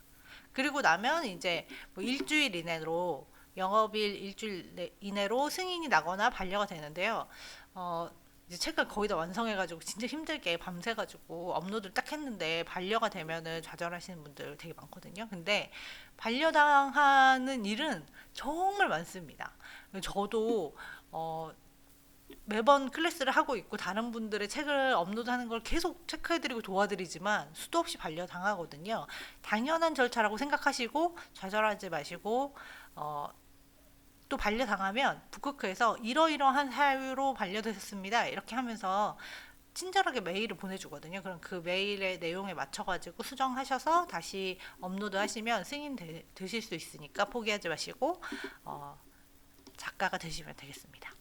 그리고 나면 이제 뭐 일주일 이내로 영업일 일주일 이내로 승인이 나거나 반려가 되는데요. 이제 책을 거의 다 완성해가지고 진짜 힘들게 밤새가지고 업로드를 딱 했는데 반려가 되면은 좌절하시는 분들 되게 많거든요. 근데 반려당하는 일은 정말 많습니다. 저도 매번 클래스를 하고 있고 다른 분들의 책을 업로드하는 걸 계속 체크해드리고 도와드리지만 수도 없이 반려당하거든요. 당연한 절차라고 생각하시고 좌절하지 마시고 또 반려당하면 북크크에서 이러이러한 사유로 반려되셨습니다. 이렇게 하면서 친절하게 메일을 보내주거든요. 그럼 그 메일의 내용에 맞춰가지고 수정하셔서 다시 업로드 하시면 승인 되실 수 있으니까 포기하지 마시고 작가가 되시면 되겠습니다.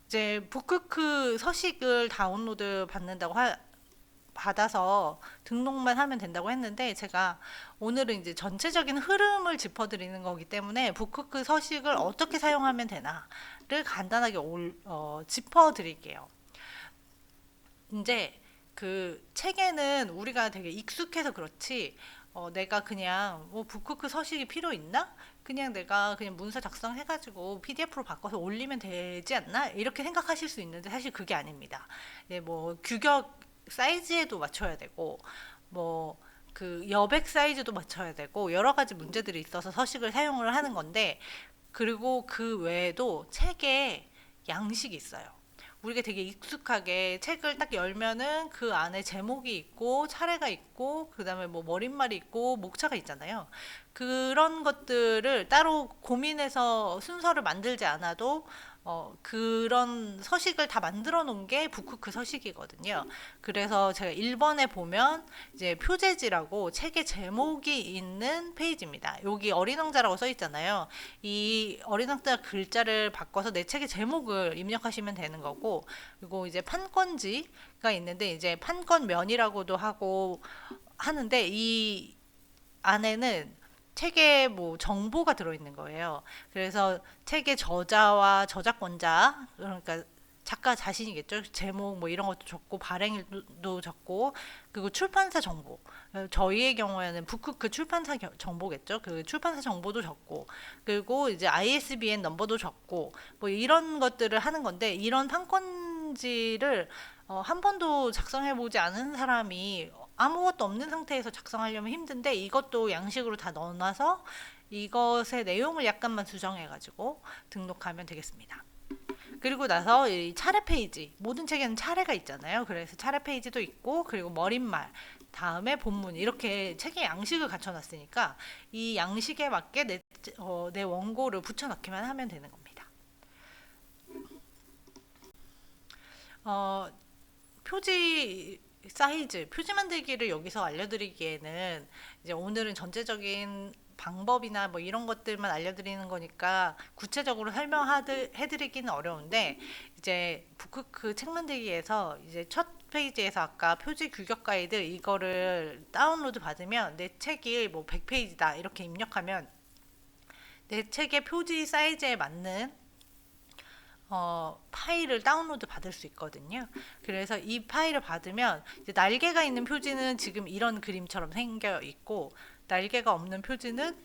이제 북크크 서식을 다운로드 받아서 등록만 하면 된다고 했는데, 제가 오늘은 이제 전체적인 흐름을 짚어드리는 거기 때문에 북크크 서식을 어떻게 사용하면 되나를 간단하게 짚어드릴게요. 이제 그 책에는 우리가 되게 익숙해서 그렇지, 내가 그냥 북크크 서식이 필요 있나? 그냥 내가 그냥 문서 작성해가지고 PDF로 바꿔서 올리면 되지 않나? 이렇게 생각하실 수 있는데 사실 그게 아닙니다. 네, 뭐 규격 사이즈에도 맞춰야 되고, 뭐 그 여백 사이즈도 맞춰야 되고, 여러 가지 문제들이 있어서 서식을 사용을 하는 건데, 그리고 그 외에도 책에 양식이 있어요. 우리가 되게 익숙하게 책을 딱 열면은 그 안에 제목이 있고 차례가 있고 그다음에 뭐 머릿말이 있고 목차가 있잖아요. 그런 것들을 따로 고민해서 순서를 만들지 않아도 그런 서식을 다 만들어 놓은 게 북크크 서식이거든요. 그래서 제가 1번에 보면 이제 표제지라고 책의 제목이 있는 페이지입니다. 여기 어린 왕자라고 써 있잖아요. 이 어린 왕자 글자를 바꿔서 내 책의 제목을 입력하시면 되는 거고, 그리고 이제 판권지가 있는데 이제 판권면이라고도 하는데, 이 안에는 책에 뭐 정보가 들어있는 거예요. 그래서 책의 저자와 저작권자, 그러니까 작가 자신이겠죠. 제목 뭐 이런 것도 적고 발행일도 적고, 그리고 출판사 정보. 저희의 경우에는 북크크 출판사 정보겠죠. 그 출판사 정보도 적고, 그리고 이제 ISBN 넘버도 적고, 뭐 이런 것들을 하는 건데, 이런 판권지를 한 번도 작성해 보지 않은 사람이 아무것도 없는 상태에서 작성하려면 힘든데, 이것도 양식으로 다 넣어놔서 이것의 내용을 약간만 수정해 가지고 등록하면 되겠습니다. 그리고 나서 이 차례 페이지, 모든 책에는 차례가 있잖아요. 그래서 차례 페이지도 있고, 그리고 머릿말, 다음에 본문, 이렇게 책의 양식을 갖춰놨으니까 이 양식에 맞게 내 원고를 붙여넣기만 하면 되는 겁니다. 어, 표지 사이즈, 표지 만들기를 여기서 알려드리기에는 이제 오늘은 전체적인 방법이나 뭐 이런 것들만 알려드리는 거니까 구체적으로 설명해드리기는 어려운데, 이제 북크크 책 만들기에서 이제 첫 페이지에서 아까 표지 규격 가이드 이거를 다운로드 받으면 내 책이 뭐 100페이지다 이렇게 입력하면 내 책의 표지 사이즈에 맞는 파일을 다운로드 받을 수 있거든요. 그래서 이 파일을 받으면 이제 날개가 있는 표지는 지금 이런 그림처럼 생겨 있고, 날개가 없는 표지는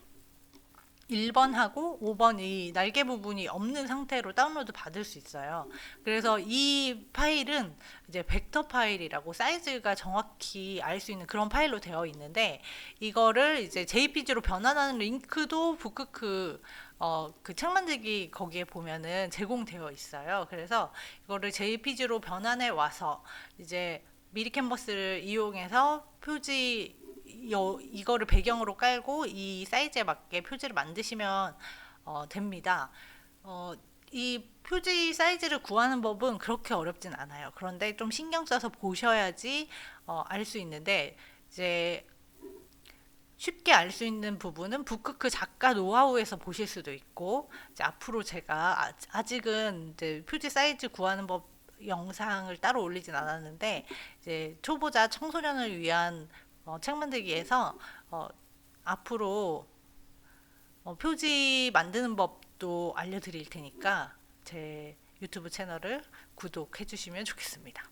1번하고 5번 이 날개 부분이 없는 상태로 다운로드 받을 수 있어요. 그래서 이 파일은 이제 벡터 파일이라고 사이즈가 정확히 알 수 있는 그런 파일로 되어 있는데, 이거를 이제 JPG로 변환하는 링크도 북크크 그 책 만들기 거기에 보면은 제공되어 있어요. 그래서 이거를 JPG로 변환해 와서 이제 미리 캔버스를 이용해서 이거를 배경으로 깔고 이 사이즈에 맞게 표지를 만드시면 됩니다. 이 표지 사이즈를 구하는 법은 그렇게 어렵진 않아요. 그런데 좀 신경 써서 보셔야지 알 수 있는데, 이제 쉽게 알 수 있는 부분은 북크크 작가 노하우에서 보실 수도 있고, 이제 앞으로 제가 아직은 이제 표지 사이즈 구하는 법 영상을 따로 올리진 않았는데, 이제 초보자 청소년을 위한 책 만들기에서 앞으로 표지 만드는 법도 알려드릴 테니까 제 유튜브 채널을 구독해 주시면 좋겠습니다.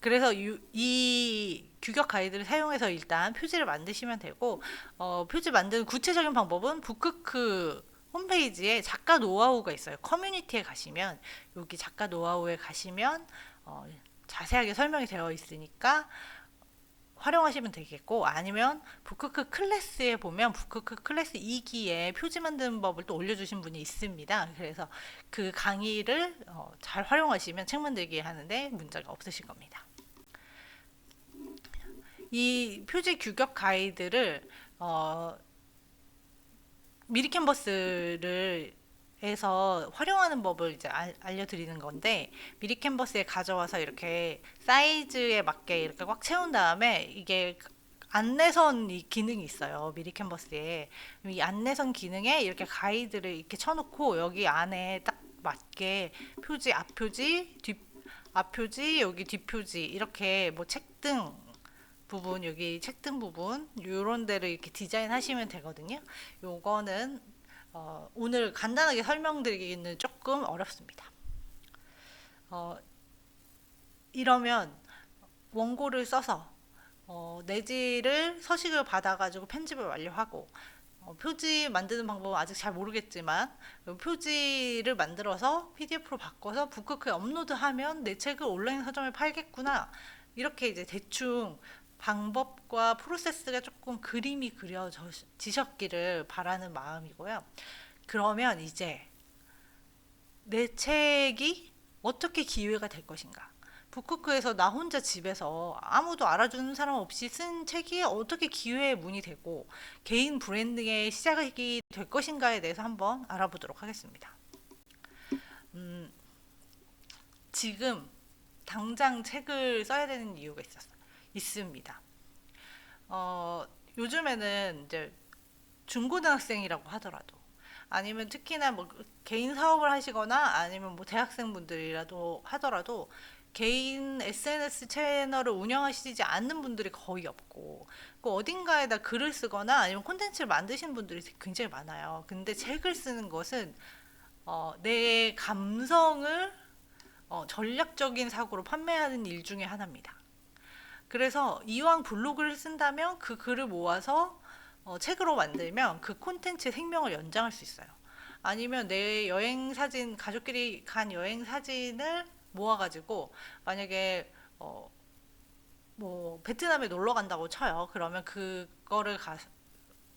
그래서 이 규격 가이드를 사용해서 일단 표지를 만드시면 되고, 표지 만드는 구체적인 방법은 북크크 홈페이지에 작가 노하우가 있어요. 커뮤니티에 가시면, 여기 작가 노하우에 가시면 자세하게 설명이 되어 있으니까 활용하시면 되겠고, 아니면 북크크 클래스에 보면 북크크 클래스 2기에 표지 만드는 법을 또 올려주신 분이 있습니다. 그래서 그 강의를 잘 활용하시면 책 만들기 하는데 문제가 없으실 겁니다. 이 표지 규격 가이드를 미리 캔버스를 에서 활용하는 법을 이제 알려드리는 건데, 미리 캔버스에 가져와서 이렇게 사이즈에 맞게 이렇게 꽉 채운 다음에, 이게 안내선 이 기능이 있어요. 미리 캔버스에. 이 안내선 기능에 이렇게 가이드를 이렇게 쳐놓고 여기 안에 딱 맞게 표지, 앞표지, 앞표지, 여기 뒷표지 이렇게 뭐 책등 부분, 여기 책등 부분 요런 데를 이렇게 디자인 하시면 되거든요. 요거는 오늘 간단하게 설명드리기는 조금 어렵습니다. 이러면 원고를 써서 내지를 서식을 받아가지고 편집을 완료하고, 표지 만드는 방법은 아직 잘 모르겠지만 표지를 만들어서 PDF로 바꿔서 북크크에 업로드하면 내 책을 온라인 서점에 팔겠구나, 이렇게 이제 대충 방법과 프로세스가 조금 그림이 그려지셨기를 바라는 마음이고요. 그러면 이제 내 책이 어떻게 기회가 될 것인가, 북크크에서 나 혼자 집에서 아무도 알아주는 사람 없이 쓴 책이 어떻게 기회의 문이 되고 개인 브랜딩의 시작이 될 것인가에 대해서 한번 알아보도록 하겠습니다. 지금 당장 책을 써야 되는 이유가 있습니다. 요즘에는 이제 중고등학생이라고 하더라도, 아니면 특히나 뭐 개인 사업을 하시거나 아니면 뭐 대학생분들이라도 하더라도 개인 SNS 채널을 운영하시지 않는 분들이 거의 없고, 그 어딘가에다 글을 쓰거나 아니면 콘텐츠를 만드시는 분들이 굉장히 많아요. 근데 책을 쓰는 것은 내 감성을 전략적인 사고로 판매하는 일 중에 하나입니다. 그래서 이왕 블로그를 쓴다면 그 글을 모아서 책으로 만들면 그 콘텐츠의 생명을 연장할 수 있어요. 아니면 내 여행 사진, 가족끼리 간 여행 사진을 모아가지고, 만약에 뭐 베트남에 놀러 간다고 쳐요. 그러면 그거를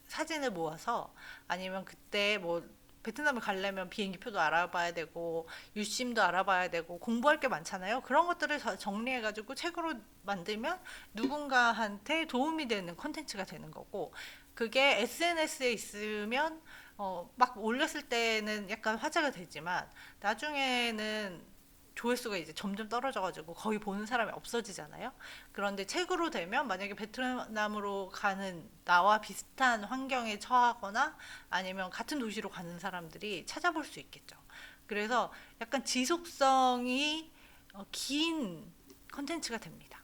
사진을 모아서, 아니면 그때 뭐 베트남을 가려면 비행기표도 알아봐야 되고 유심도 알아봐야 되고 공부할 게 많잖아요. 그런 것들을 정리해가지고 책으로 만들면 누군가한테 도움이 되는 콘텐츠가 되는 거고, 그게 SNS에 있으면 막 올렸을 때는 약간 화제가 되지만 나중에는 조회수가 이제 점점 떨어져가지고 거의 보는 사람이 없어지잖아요. 그런데 책으로 되면 만약에 베트남으로 가는 나와 비슷한 환경에 처하거나 아니면 같은 도시로 가는 사람들이 찾아볼 수 있겠죠. 그래서 약간 지속성이 긴 컨텐츠가 됩니다.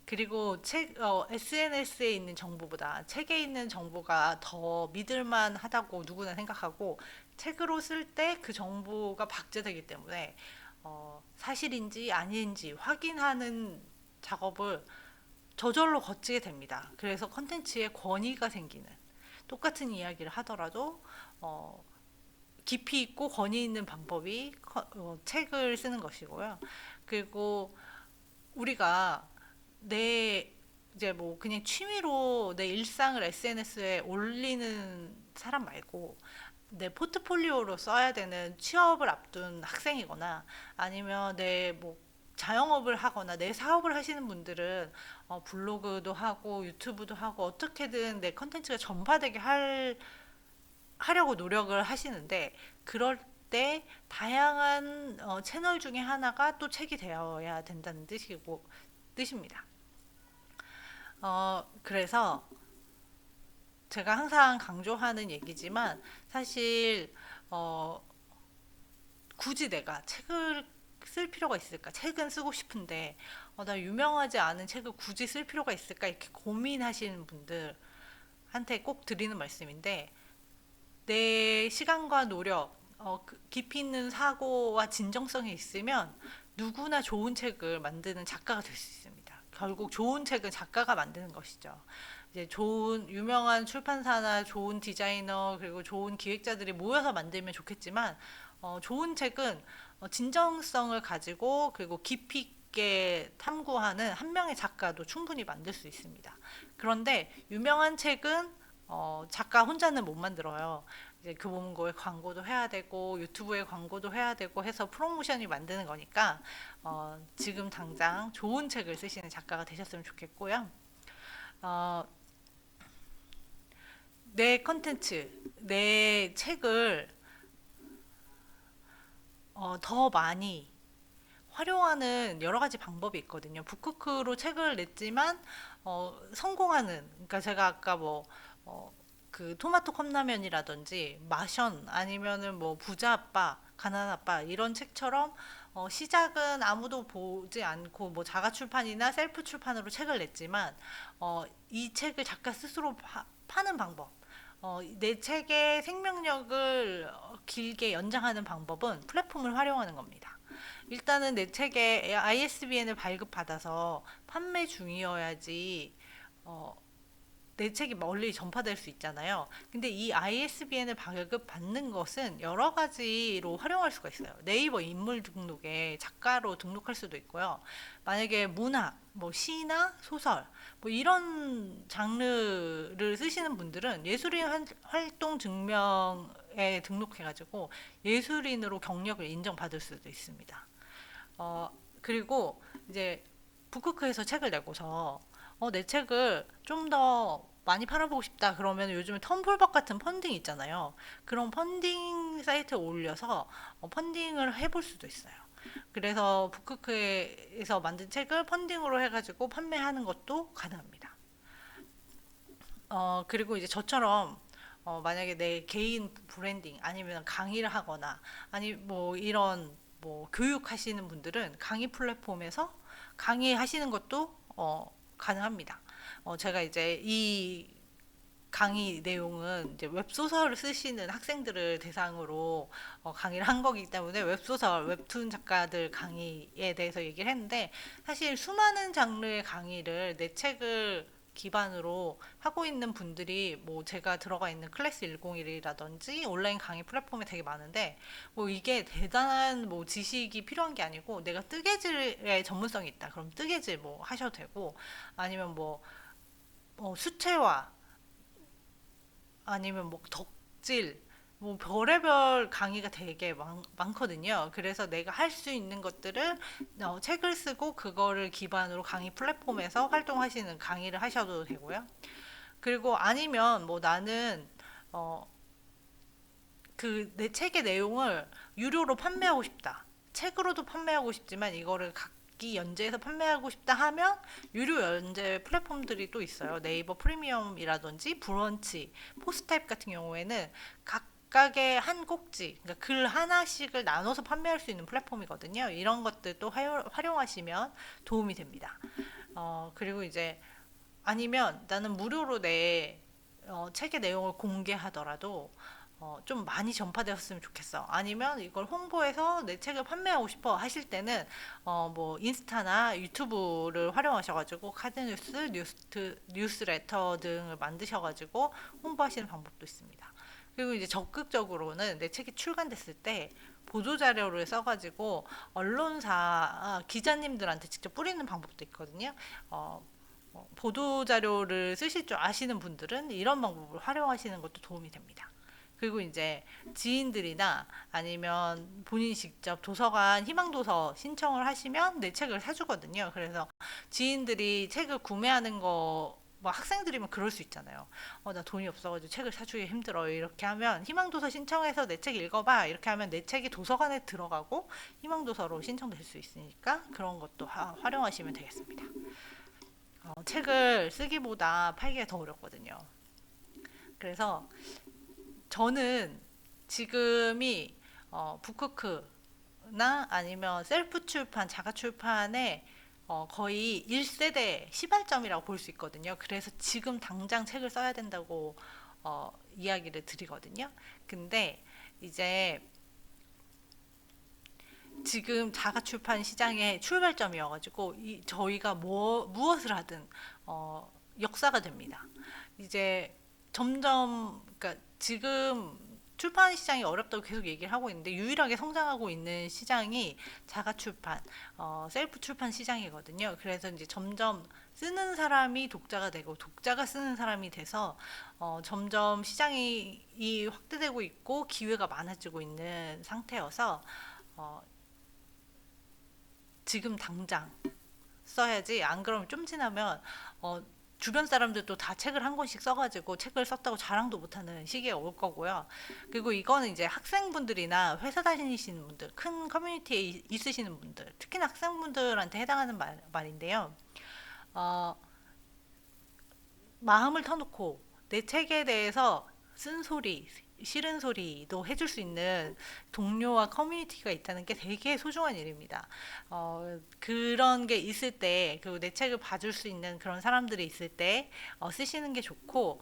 그리고 SNS에 있는 정보보다 책에 있는 정보가 더 믿을만 하다고 누구나 생각하고, 책으로 쓸 때 그 정보가 박제되기 때문에 사실인지 아닌지 확인하는 작업을 저절로 거치게 됩니다. 그래서 컨텐츠에 권위가 생기는, 똑같은 이야기를 하더라도 깊이 있고 권위 있는 방법이 책을 쓰는 것이고요. 그리고 우리가 내 이제 뭐 그냥 취미로 내 일상을 SNS에 올리는 사람 말고, 내 포트폴리오로 써야 되는 취업을 앞둔 학생이거나 아니면 내 뭐 자영업을 하거나 내 사업을 하시는 분들은 블로그도 하고 유튜브도 하고 어떻게든 내 컨텐츠가 전파되게 하려고 노력을 하시는데, 그럴 때 다양한 채널 중에 하나가 또 책이 되어야 된다는 뜻입니다. 그래서 제가 항상 강조하는 얘기지만, 사실 굳이 내가 책을 쓸 필요가 있을까? 책은 쓰고 싶은데 나 유명하지 않은 책을 굳이 쓸 필요가 있을까? 이렇게 고민하시는 분들한테 꼭 드리는 말씀인데, 내 시간과 노력, 깊이 있는 사고와 진정성이 있으면 누구나 좋은 책을 만드는 작가가 될 수 있습니다. 결국 좋은 책은 작가가 만드는 것이죠. 이제 좋은 유명한 출판사나 좋은 디자이너 그리고 좋은 기획자들이 모여서 만들면 좋겠지만, 좋은 책은 진정성을 가지고 그리고 깊이 있게 탐구하는 한 명의 작가도 충분히 만들 수 있습니다. 그런데 유명한 책은 작가 혼자는 못 만들어요. 이제 교보문고에 광고도 해야 되고 유튜브에 광고도 해야 되고 해서 프로모션이 만드는 거니까 지금 당장 좋은 책을 쓰시는 작가가 되셨으면 좋겠고요. 내 컨텐츠, 내 책을 더 많이 활용하는 여러 가지 방법이 있거든요. 북크크로 책을 냈지만 성공하는, 그러니까 제가 아까 뭐 그 토마토 컵라면이라든지 마션, 아니면은 뭐 부자 아빠 가난 아빠 이런 책처럼 시작은 아무도 보지 않고 뭐 자가 출판이나 셀프 출판으로 책을 냈지만 이 책을 작가 스스로 파는 방법, 내 책의 생명력을 길게 연장하는 방법은 플랫폼을 활용하는 겁니다. 일단은 내 책에 ISBN을 발급받아서 판매 중이어야지 내 책이 멀리 전파될 수 있잖아요. 근데 이 ISBN을 발급받는 것은 여러 가지로 활용할 수가 있어요. 네이버 인물 등록에 작가로 등록할 수도 있고요. 만약에 문학, 뭐 시나 소설, 뭐 이런 장르를 쓰시는 분들은 예술인 활동 증명에 등록해가지고 예술인으로 경력을 인정받을 수도 있습니다. 그리고 이제 북크크에서 책을 내고서 내 책을 좀 더 많이 팔아보고 싶다 그러면 요즘에 텀블벅 같은 펀딩 있잖아요. 그런 펀딩 사이트에 올려서 펀딩을 해볼 수도 있어요. 그래서 북크크에서 만든 책을 펀딩으로 해가지고 판매하는 것도 가능합니다. 그리고 이제 저처럼 만약에 내 개인 브랜딩 아니면 강의를 하거나 아니 뭐 이런 뭐 교육하시는 분들은 강의 플랫폼에서 강의하시는 것도 가능합니다. 제가 이제 이 강의 내용은 이제 웹소설을 쓰시는 학생들을 대상으로 강의를 한 거기 때문에 웹소설, 웹툰 작가들 강의에 대해서 얘기를 했는데 사실 수많은 장르의 강의를 내 책을 기반으로 하고 있는 분들이 뭐 제가 들어가 있는 클래스 101이라든지 온라인 강의 플랫폼에 되게 많은데 뭐 이게 대단한 뭐 지식이 필요한 게 아니고 내가 뜨개질에 전문성이 있다. 그럼 뜨개질 뭐 하셔도 되고 아니면 뭐 수채화 아니면 뭐 덕질 뭐 별의별 강의가 되게 많거든요. 그래서 내가 할 수 있는 것들을 책을 쓰고 그거를 기반으로 강의 플랫폼에서 활동하시는 강의를 하셔도 되고요. 그리고 아니면 뭐 나는 그 내 책의 내용을 유료로 판매하고 싶다. 책으로도 판매하고 싶지만 이거를 각기 연재해서 판매하고 싶다 하면 유료 연재 플랫폼들이 또 있어요. 네이버 프리미엄이라든지 브런치, 포스타입 같은 경우에는 각각의 한 꼭지, 그러니까 글 하나씩을 나눠서 판매할 수 있는 플랫폼이거든요. 이런 것들도 활용하시면 도움이 됩니다. 그리고 이제 아니면 나는 무료로 내 책의 내용을 공개하더라도 좀 많이 전파되었으면 좋겠어. 아니면 이걸 홍보해서 내 책을 판매하고 싶어 하실 때는 뭐 인스타나 유튜브를 활용하셔가지고 카드뉴스, 뉴스레터 등을 만드셔가지고 홍보하시는 방법도 있습니다. 그리고 이제 적극적으로는 내 책이 출간됐을 때 보도자료를 써가지고 언론사 기자님들한테 직접 뿌리는 방법도 있거든요. 보도자료를 쓰실 줄 아시는 분들은 이런 방법을 활용하시는 것도 도움이 됩니다. 그리고 이제 지인들이나 아니면 본인이 직접 도서관 희망도서 신청을 하시면 내 책을 사주거든요. 그래서 지인들이 책을 구매하는 거, 뭐 학생들이면 그럴 수 있잖아요. 나 돈이 없어가지고 책을 사주기 힘들어. 이렇게 하면 희망도서 신청해서 내 책 읽어봐. 이렇게 하면 내 책이 도서관에 들어가고 희망도서로 신청될 수 있으니까 그런 것도 활용하시면 되겠습니다. 책을 쓰기보다 팔기가 더 어렵거든요. 그래서 저는 지금이 북크크나 아니면 셀프 출판, 자가 출판의 거의 1세대 시발점이라고 볼 수 있거든요. 그래서 지금 당장 책을 써야 된다고 이야기를 드리거든요. 근데 이제 지금 자가 출판 시장의 출발점이어가지고 저희가 무엇을 하든 역사가 됩니다. 이제 점점 그러니까 지금 출판 시장이 어렵다고 계속 얘기를 하고 있는데 유일하게 성장하고 있는 시장이 자가 출판, 셀프 출판 시장이거든요. 그래서 이제 점점 쓰는 사람이 독자가 되고 독자가 쓰는 사람이 돼서 점점 시장이 확대되고 있고 기회가 많아지고 있는 상태여서 어, 지금 당장 써야지 안 그러면 좀 지나면 주변 사람들도 다 책을 한 권씩 써가지고 책을 썼다고 자랑도 못하는 시기에 올 거고요. 그리고 이거는 이제 학생분들이나 회사 다니시는 분들, 큰 커뮤니티에 있으시는 분들, 특히나 학생분들한테 해당하는 말인데요. 어, 마음을 터놓고 내 책에 대해서 쓴소리, 싫은 소리도 해줄 수 있는 동료와 커뮤니티가 있다는 게 되게 소중한 일입니다. 그런 게 있을 때, 그리고 내 책을 봐줄 수 있는 그런 사람들이 있을 때 쓰시는 게 좋고,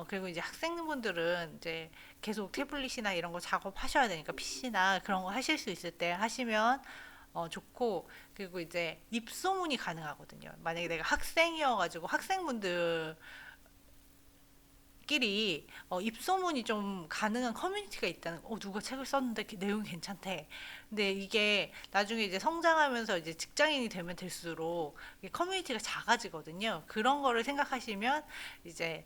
그리고 이제 학생분들은 이제 계속 태블릿이나 이런 거 작업하셔야 되니까 PC나 그런 거 하실 수 있을 때 하시면 좋고, 그리고 이제 입소문이 가능하거든요. 만약에 내가 학생이어가지고 학생분들 끼리 입소문이 좀 가능한 커뮤니티가 있다는 거. 누가 책을 썼는데 내용이 괜찮대. 근데 이게 나중에 이제 성장하면서 이제 직장인이 되면 될수록 이게 커뮤니티가 작아지거든요. 그런 거를 생각하시면 이제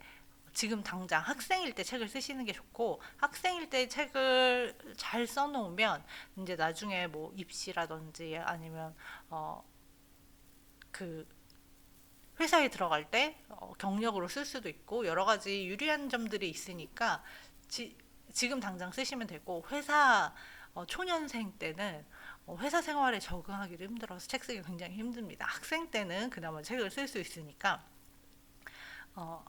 지금 당장 학생일 때 책을 쓰시는 게 좋고, 학생일 때 책을 잘 써놓으면 이제 나중에 뭐 입시라든지 아니면 그 회사에 들어갈 때 경력으로 쓸 수도 있고 여러 가지 유리한 점들이 있으니까 지금 당장 쓰시면 되고, 회사 초년생 때는 회사 생활에 적응하기도 힘들어서 책 쓰기 굉장히 힘듭니다. 학생 때는 그나마 책을 쓸 수 있으니까 어,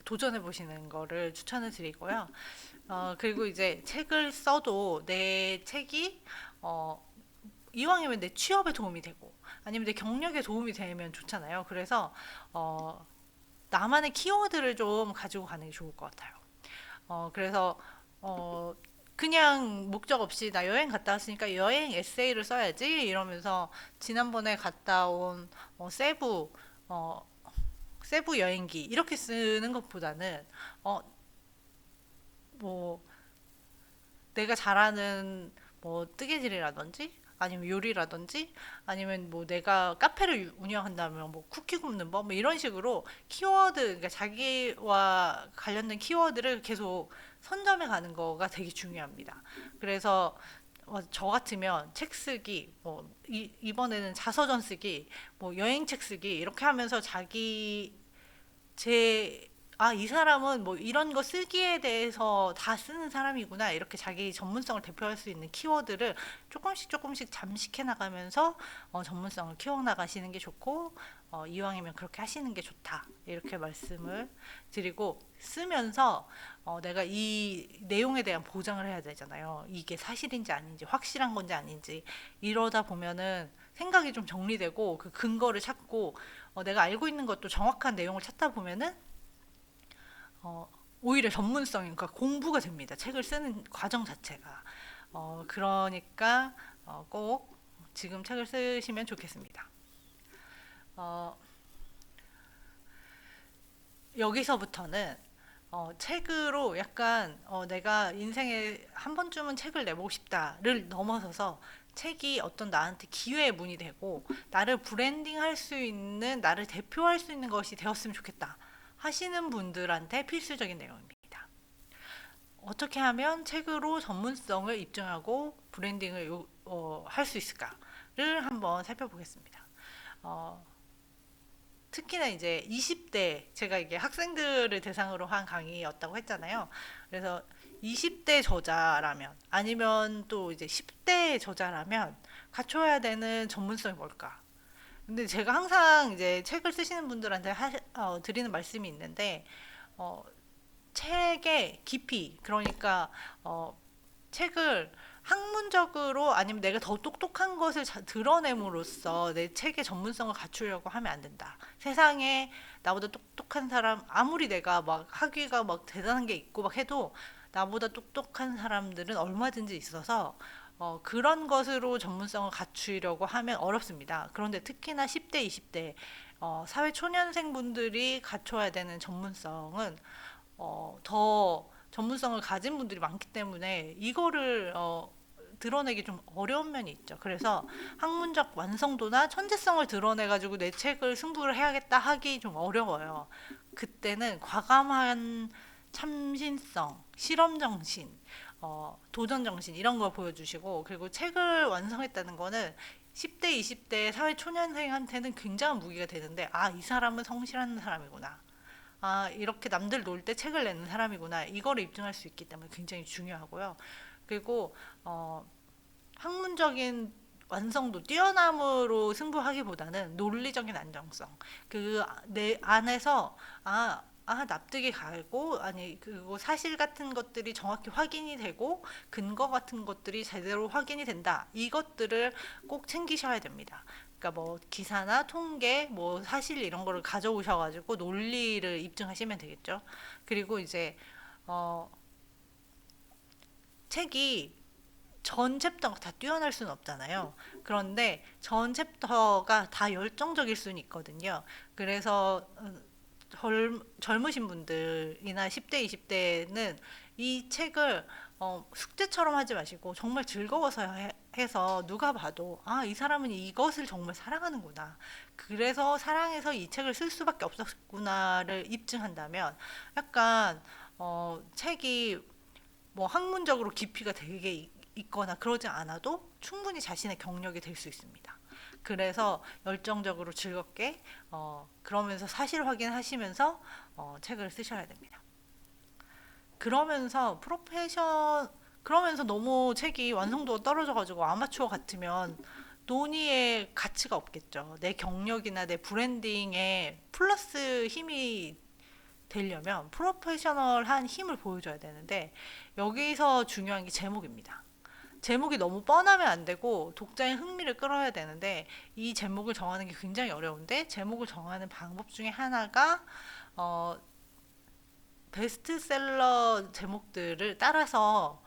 도전해 보시는 거를 추천을 드리고요. 그리고 이제 책을 써도 내 책이 이왕이면 내 취업에 도움이 되고 아니면 내 경력에 도움이 되면 좋잖아요. 그래서 나만의 키워드를 좀 가지고 가는 게 좋을 것 같아요. 그래서 어, 그냥 목적 없이 나 여행 갔다 왔으니까 여행 에세이를 써야지 이러면서 지난번에 갔다 온 세부 어, 세부 여행기 이렇게 쓰는 것보다는 어, 뭐 내가 잘하는 뭐 뜨개질이라든지 아니면 요리라든지 아니면 뭐 내가 카페를 운영한다면 뭐 쿠키 굽는 법 뭐 이런 식으로 키워드, 그러니까 자기와 관련된 키워드를 계속 선점해 가는 거가 되게 중요합니다. 그래서 저 같으면 책 쓰기, 뭐 이번에는 자서전 쓰기, 뭐 여행책 쓰기 이렇게 하면서 자기 제, 이 사람은 뭐 이런 거 쓰기에 대해서 다 쓰는 사람이구나. 이렇게 자기 전문성을 대표할 수 있는 키워드를 조금씩 조금씩 잠식해 나가면서 전문성을 키워 나가시는 게 좋고, 이왕이면 그렇게 하시는 게 좋다. 이렇게 말씀을 드리고, 쓰면서 내가 이 내용에 대한 보장을 해야 되잖아요. 이게 사실인지 아닌지, 확실한 건지 아닌지. 이러다 보면은 생각이 좀 정리되고 그 근거를 찾고 내가 알고 있는 것도 정확한 내용을 찾다 보면은 어, 오히려 전문성, 그러니까 공부가 됩니다. 책을 쓰는 과정 자체가. 그러니까 꼭 지금 책을 쓰시면 좋겠습니다. 어, 여기서부터는 책으로 약간 내가 인생에 한 번쯤은 책을 내보고 싶다를 넘어서서 책이 어떤 나한테 기회의 문이 되고 나를 브랜딩할 수 있는, 나를 대표할 수 있는 것이 되었으면 좋겠다 하시는 분들한테 필수적인 내용입니다. 어떻게 하면 책으로 전문성을 입증하고 브랜딩을 할 수 있을까를 한번 살펴보겠습니다. 어, 특히나 이제 20대, 제가 이게 학생들을 대상으로 한 강의였다고 했잖아요. 그래서 20대 저자라면 아니면 또 이제 10대 저자라면 갖춰야 되는 전문성이 뭘까? 근데 제가 항상 이제 책을 쓰시는 분들한테 드리는 말씀이 있는데 어, 책의 깊이, 그러니까 책을 학문적으로 아니면 내가 더 똑똑한 것을 드러냄으로써 내 책의 전문성을 갖추려고 하면 안 된다. 세상에 나보다 똑똑한 사람, 아무리 내가 막 학위가 막 대단한 게 있고 막 해도 나보다 똑똑한 사람들은 얼마든지 있어서 그런 것으로 전문성을 갖추려고 하면 어렵습니다. 그런데 특히나 10대, 20대 사회 초년생 분들이 갖춰야 되는 전문성은 더 전문성을 가진 분들이 많기 때문에 이거를 드러내기 좀 어려운 면이 있죠. 그래서 학문적 완성도나 천재성을 드러내가지고 내 책을 승부를 해야겠다 하기 좀 어려워요. 그때는 과감한 참신성, 실험정신, 도전정신 이런 걸 보여주시고, 그리고 책을 완성했다는 거는 10대, 20대 사회 초년생한테는 굉장한 무기가 되는데, 아, 이 사람은 성실한 사람이구나. 아, 이렇게 남들 놀 때 책을 내는 사람이구나. 이거를 입증할 수 있기 때문에 굉장히 중요하고요. 그리고 어, 학문적인 완성도, 뛰어남으로 승부하기보다는 논리적인 안정성. 그 내 안에서 납득이 가고, 아니, 그리고 사실 같은 것들이 정확히 확인이 되고, 근거 같은 것들이 제대로 확인이 된다. 이것들을 꼭 챙기셔야 됩니다. 그러니까 뭐 기사나 통계, 뭐 사실 이런 거를 가져오셔가지고 논리를 입증하시면 되겠죠. 그리고 이제 어, 책이 전 챕터가 다 뛰어날 수는 없잖아요. 그런데 전 챕터가 다 열정적일 수는 있거든요. 그래서 젊으신 분들이나 10대, 20대는 이 책을 숙제처럼 하지 마시고 정말 즐거워서 해서 누가 봐도 아, 이 사람은 이것을 정말 사랑하는구나. 그래서 사랑해서 이 책을 쓸 수밖에 없었구나를 입증한다면 약간 책이 뭐 학문적으로 깊이가 되게 있거나 그러지 않아도 충분히 자신의 경력이 될 수 있습니다. 그래서 열정적으로 즐겁게 그러면서 사실 확인하시면서 책을 쓰셔야 됩니다. 그러면서 그러면서 너무 책이 완성도가 떨어져가지고 아마추어 같으면 논의의 가치가 없겠죠. 내 경력이나 내 브랜딩에 플러스 힘이 되려면 프로페셔널한 힘을 보여줘야 되는데, 여기서 중요한 게 제목입니다. 제목이 너무 뻔하면 안 되고 독자의 흥미를 끌어야 되는데, 이 제목을 정하는 게 굉장히 어려운데, 제목을 정하는 방법 중에 하나가 어, 베스트셀러 제목들을 따라서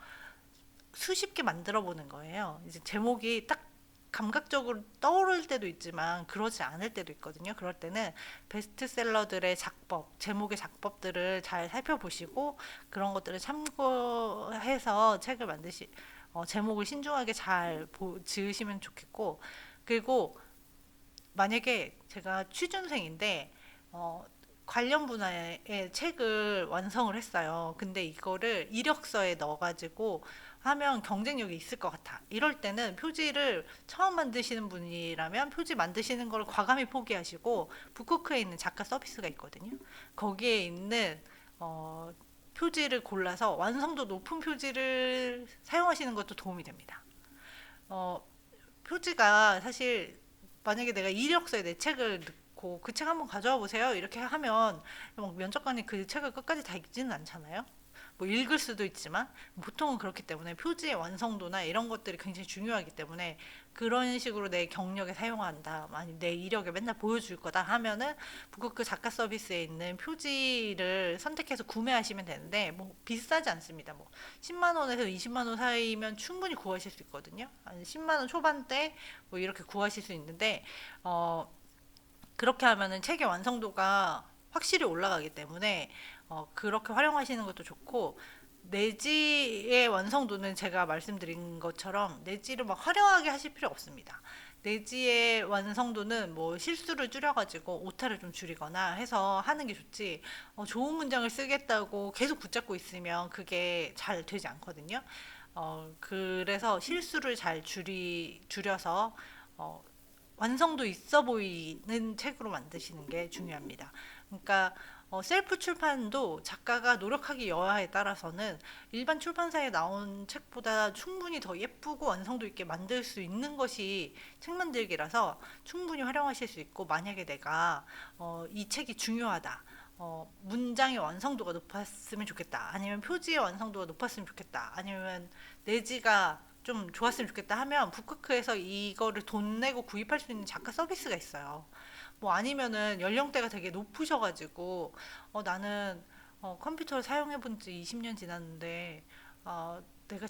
수십 개 만들어 보는 거예요. 이제 제목이 딱 감각적으로 떠오를 때도 있지만 그러지 않을 때도 있거든요. 그럴 때는 베스트셀러들의 작법, 제목의 작법들을 잘 살펴보시고 그런 것들을 참고해서 책을 제목을 신중하게 잘 지으시면 좋겠고, 그리고 만약에 제가 취준생인데 어, 관련 분야의 책을 완성을 했어요. 근데 이거를 이력서에 넣어가지고 하면 경쟁력이 있을 것 같아. 이럴 때는 표지를 처음 만드시는 분이라면 표지 만드시는 걸 과감히 포기하시고 북쿠크에 있는 작가 서비스가 있거든요. 거기에 있는 어, 표지를 골라서 완성도 높은 표지를 사용하시는 것도 도움이 됩니다. 어, 표지가 사실 만약에 내가 이력서에 내 책을 넣고 그 책 한번 가져와 보세요 이렇게 하면 막 면접관이 그 책을 끝까지 다 읽지는 않잖아요. 뭐 읽을 수도 있지만 보통은 그렇기 때문에 표지의 완성도나 이런 것들이 굉장히 중요하기 때문에 그런 식으로 내 경력에 사용한다, 아니 내 이력에 맨날 보여줄 거다 하면은 북크크 작가 서비스에 있는 표지를 선택해서 구매하시면 되는데, 뭐 비싸지 않습니다. 뭐 10만 원에서 20만 원 사이면 충분히 구하실 수 있거든요. 한 10만 원 초반대 뭐 이렇게 구하실 수 있는데 어 그렇게 하면은 책의 완성도가 확실히 올라가기 때문에 그렇게 활용하시는 것도 좋고, 내지의 완성도는 제가 말씀드린 것처럼 내지를 막 화려하게 하실 필요 없습니다. 내지의 완성도는 뭐 실수를 줄여가지고 오타를 좀 줄이거나 해서 하는 게 좋지, 좋은 문장을 쓰겠다고 계속 붙잡고 있으면 그게 잘 되지 않거든요. 그래서 실수를 잘 줄여서 어, 완성도 있어 보이는 책으로 만드시는 게 중요합니다. 그러니까 셀프 출판도 작가가 노력하기 여하에 따라서는 일반 출판사에 나온 책보다 충분히 더 예쁘고 완성도 있게 만들 수 있는 것이 책 만들기라서 충분히 활용하실 수 있고, 만약에 내가 이 책이 중요하다, 문장의 완성도가 높았으면 좋겠다, 아니면 표지의 완성도가 높았으면 좋겠다, 아니면 내지가 좀 좋았으면 좋겠다 하면 북크크에서 이거를 돈 내고 구입할 수 있는 작가 서비스가 있어요. 뭐 아니면은 연령대가 되게 높으셔가지고 나는 컴퓨터를 사용해 본 지 20년 지났는데 내가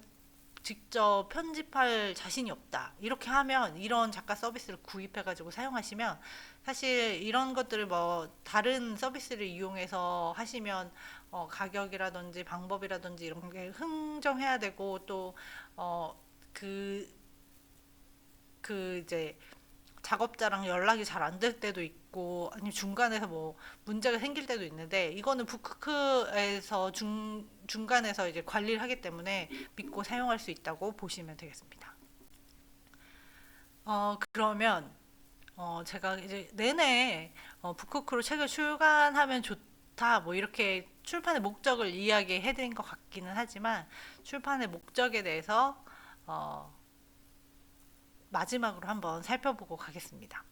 직접 편집할 자신이 없다, 이렇게 하면 이런 작가 서비스를 구입해가지고 사용하시면, 사실 이런 것들을 뭐 다른 서비스를 이용해서 하시면 가격이라든지 방법이라든지 이런 게 흥정해야 되고, 또 그 이제 작업자랑 연락이 잘 안 될 때도 있고, 아니면 중간에서 뭐 문제가 생길 때도 있는데, 이거는 북크크에서 중간에서 이제 관리를 하기 때문에 믿고 사용할 수 있다고 보시면 되겠습니다. 그러면 제가 이제 내내 북크크로 책을 출간하면 좋다, 뭐 이렇게 출판의 목적을 이야기해드린 것 같기는 하지만 출판의 목적에 대해서 어, 마지막으로 한번 살펴보고 가겠습니다.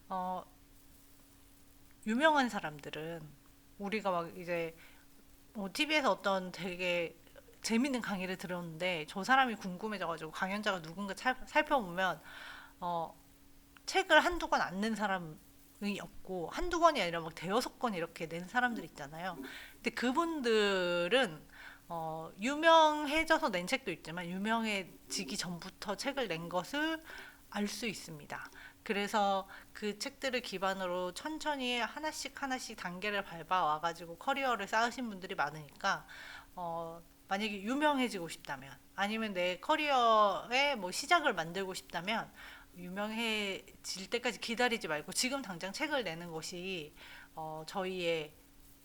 어, 유명한 사람들은 우리가 막 이제 TV에서 어떤 되게 재밌는 강의를 들었는데 저 사람이 궁금해져가지고 강연자가 누군가 살펴보면 어, 책을 한두 권 안 낸 사람이 없고 한두 권이 아니라 막 대여섯 권 이렇게 낸 사람들 있잖아요. 근데 그분들은 유명해져서 낸 책도 있지만 유명해지기 전부터 책을 낸 것을 알 수 있습니다. 그래서 그 책들을 기반으로 천천히 하나씩 하나씩 단계를 밟아 와가지고 커리어를 쌓으신 분들이 많으니까 만약에 유명해지고 싶다면 아니면 내 커리어의 뭐 시작을 만들고 싶다면 유명해질 때까지 기다리지 말고 지금 당장 책을 내는 것이 저희의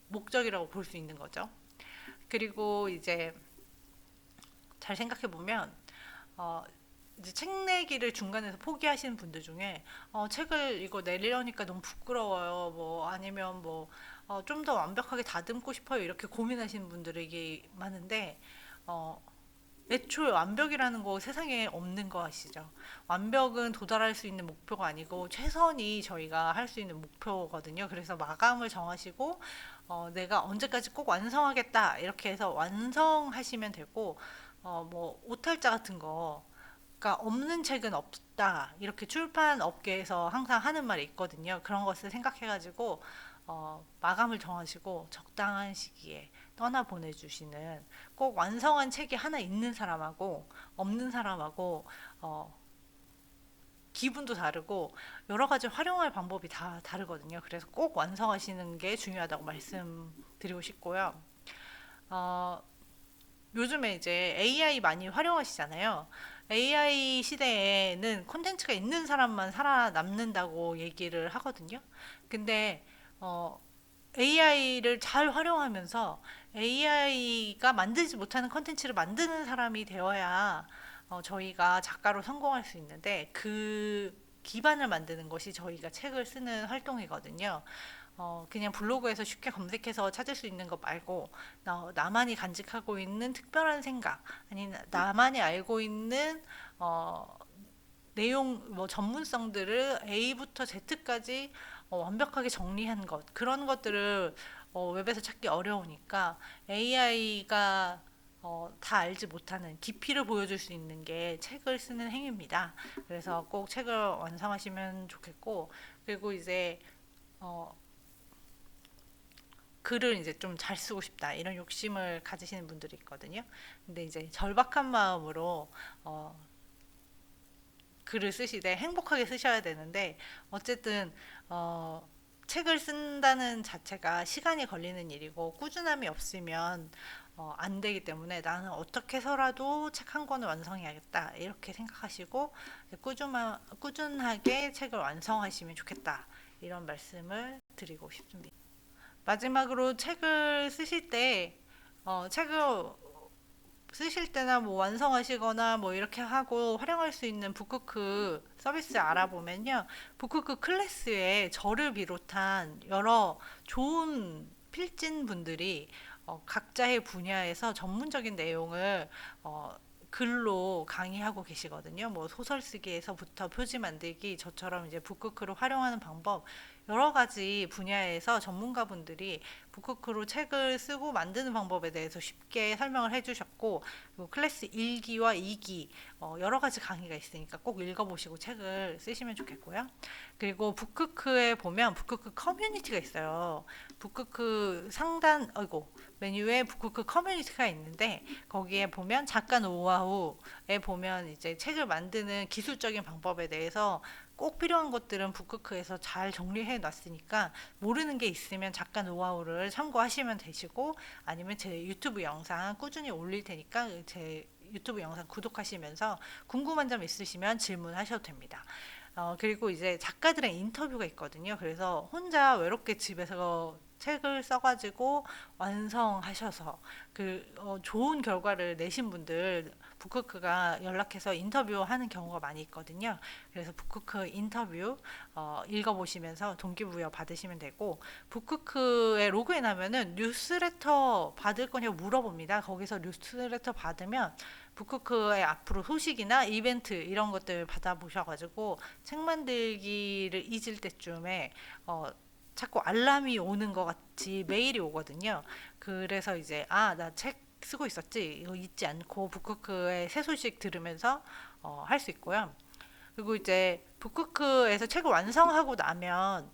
목적이라고 볼 수 있는 거죠. 그리고 이제 잘 생각해 보면 어, 이제 책 내기를 중간에서 포기하시는 분들 중에 책을 이거 내려니까 너무 부끄러워요. 뭐 아니면 뭐 좀 더 완벽하게 다듬고 싶어요. 이렇게 고민하시는 분들에게 많은데 어, 애초에 완벽이라는 거 세상에 없는 거 아시죠? 완벽은 도달할 수 있는 목표가 아니고 최선이 저희가 할 수 있는 목표거든요. 그래서 마감을 정하시고 내가 언제까지 꼭 완성하겠다 이렇게 해서 완성하시면 되고 뭐 오탈자 같은 거 그러니까 없는 책은 없다 이렇게 출판 업계에서 항상 하는 말이 있거든요. 그런 것을 생각해가지고 마감을 정하시고 적당한 시기에 떠나 보내주시는 꼭 완성한 책이 하나 있는 사람하고 없는 사람하고 어, 기분도 다르고 여러 가지 활용할 방법이 다 다르거든요. 그래서 꼭 완성하시는 게 중요하다고 말씀드리고 싶고요. 어, 요즘에 이제 AI 많이 활용하시잖아요. AI 시대에는 콘텐츠가 있는 사람만 살아남는다고 얘기를 하거든요. 근데 AI를 잘 활용하면서 AI가 만들지 못하는 콘텐츠를 만드는 사람이 되어야 저희가 작가로 성공할 수 있는데 그 기반을 만드는 것이 저희가 책을 쓰는 활동이거든요. 그냥 블로그에서 쉽게 검색해서 찾을 수 있는 것 말고 나만이 간직하고 있는 특별한 생각 아니 나만이 알고 있는 어, 내용 뭐 전문성들을 A부터 Z까지 완벽하게 정리한 것 그런 것들을 웹에서 찾기 어려우니까 AI가 다 알지 못하는 깊이를 보여줄 수 있는 게 책을 쓰는 행위입니다. 그래서 꼭 책을 완성하시면 좋겠고 그리고 이제 어, 글을 이제 좀 잘 쓰고 싶다 이런 욕심을 가지시는 분들이 있거든요. 근데 이제 절박한 마음으로 글을 쓰시되 행복하게 쓰셔야 되는데 어쨌든 어, 책을 쓴다는 자체가 시간이 걸리는 일이고 꾸준함이 없으면 안 되기 때문에 나는 어떻게 해서라도 책 한 권을 완성해야겠다 이렇게 생각하시고 꾸준하게 책을 완성하시면 좋겠다 이런 말씀을 드리고 싶습니다. 마지막으로 책을 쓰실 때 책을 쓰실 때나 뭐 완성하시거나 뭐 이렇게 하고 활용할 수 있는 북크크 서비스 알아보면요. 북크크 클래스에 저를 비롯한 여러 좋은 필진 분들이 각자의 분야에서 전문적인 내용을 글로 강의하고 계시거든요. 뭐 소설 쓰기에서부터 표지 만들기, 저처럼 이제 북크크를 활용하는 방법, 여러 가지 분야에서 전문가분들이 북크크로 책을 쓰고 만드는 방법에 대해서 쉽게 설명을 해주셨고, 그리고 클래스 1기와 2기 여러 가지 강의가 있으니까 꼭 읽어보시고 책을 쓰시면 좋겠고요. 그리고 북크크에 보면 북크크 커뮤니티가 있어요. 북크크 상단, 아이고, 메뉴에 북크크 커뮤니티가 있는데 거기에 보면 작가 노하우에 보면 이제 책을 만드는 기술적인 방법에 대해서 꼭 필요한 것들은 북크크에서 잘 정리해 놨으니까 모르는 게 있으면 작가 노하우를 참고하시면 되시고 아니면 제 유튜브 영상 꾸준히 올릴 테니까 제 유튜브 영상 구독하시면서 궁금한 점 있으시면 질문하셔도 됩니다. 그리고 이제 작가들의 인터뷰가 있거든요. 그래서 혼자 외롭게 집에서 책을 써가지고 완성하셔서 좋은 결과를 내신 분들 북크크가 연락해서 인터뷰하는 경우가 많이 있거든요. 그래서 북크크 인터뷰 읽어보시면서 동기부여 받으시면 되고, 북크크에 로그인하면은 뉴스레터 받을 거냐고 물어봅니다. 거기서 뉴스레터 받으면 북크크의 앞으로 소식이나 이벤트 이런 것들 받아보셔가지고 책 만들기를 잊을 때쯤에 자꾸 알람이 오는 것 같이 메일이 오거든요. 그래서 이제 나 책 쓰고 있었지 이거 잊지 않고 북크크의 새 소식 들으면서 할 수 있고요. 그리고 이제 북크크에서 책을 완성하고 나면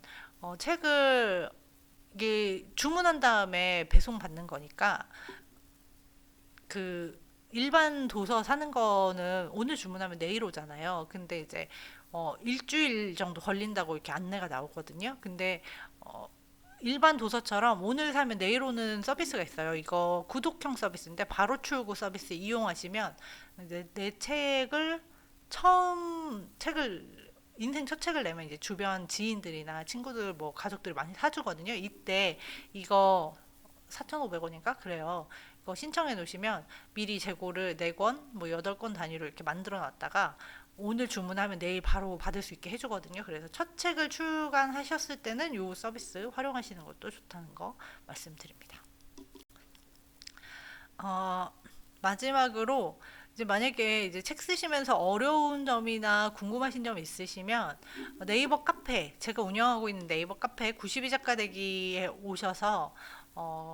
책을 이게 주문한 다음에 배송 받는 거니까, 그 일반 도서 사는 거는 오늘 주문하면 내일 오잖아요. 근데 이제 일주일 정도 걸린다고 이렇게 안내가 나오거든요. 근데 어, 일반 도서처럼 오늘 사면 내일 오는 서비스가 있어요. 이거 구독형 서비스인데 바로 출고 서비스 이용하시면 내 책을 처음 책을 인생 첫 책을 내면 이제 주변 지인들이나 친구들 뭐 가족들이 많이 사주거든요. 이때 이거 4,500원인가 그래요. 이거 신청해 놓으시면 미리 재고를 4권, 뭐 8권 단위로 이렇게 만들어 놨다가 오늘 주문하면 내일 바로 받을 수 있게 해주거든요. 그래서 첫 책을 출간하셨을 때는 이 서비스 활용하시는 것도 좋다는 거 말씀드립니다. 어, 마지막으로 이제 만약에 이제 책 쓰시면서 어려운 점이나 궁금하신 점 있으시면 네이버 카페, 제가 운영하고 있는 네이버 카페 92작가 되기에 오셔서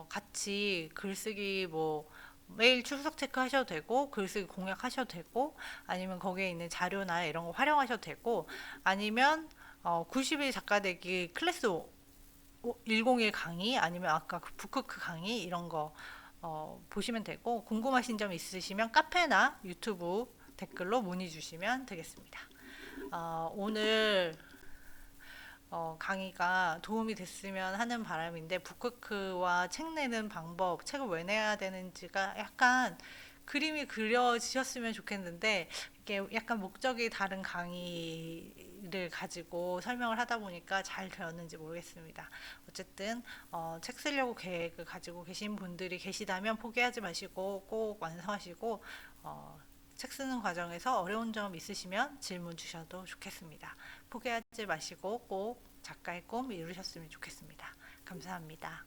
같이 글쓰기 뭐 매일 출석 체크하셔도 되고 글쓰기 공략하셔도 되고, 아니면 거기에 있는 자료나 이런 거 활용하셔도 되고, 아니면 90일 작가 되기 클래스 101 강의, 아니면 아까 그 북크크 강의 이런 거 보시면 되고, 궁금하신 점 있으시면 카페나 유튜브 댓글로 문의 주시면 되겠습니다. 오늘 강의가 도움이 됐으면 하는 바람인데, 북크크와 책 내는 방법, 책을 왜 내야 되는지가 약간 그림이 그려지셨으면 좋겠는데, 이게 약간 목적이 다른 강의를 가지고 설명을 하다 보니까 잘 되었는지 모르겠습니다. 어쨌든 책 쓰려고 계획을 가지고 계신 분들이 계시다면 포기하지 마시고 꼭 완성하시고, 책 쓰는 과정에서 어려운 점 있으시면 질문 주셔도 좋겠습니다. 포기하지 마시고 꼭 작가의 꿈 이루셨으면 좋겠습니다. 감사합니다.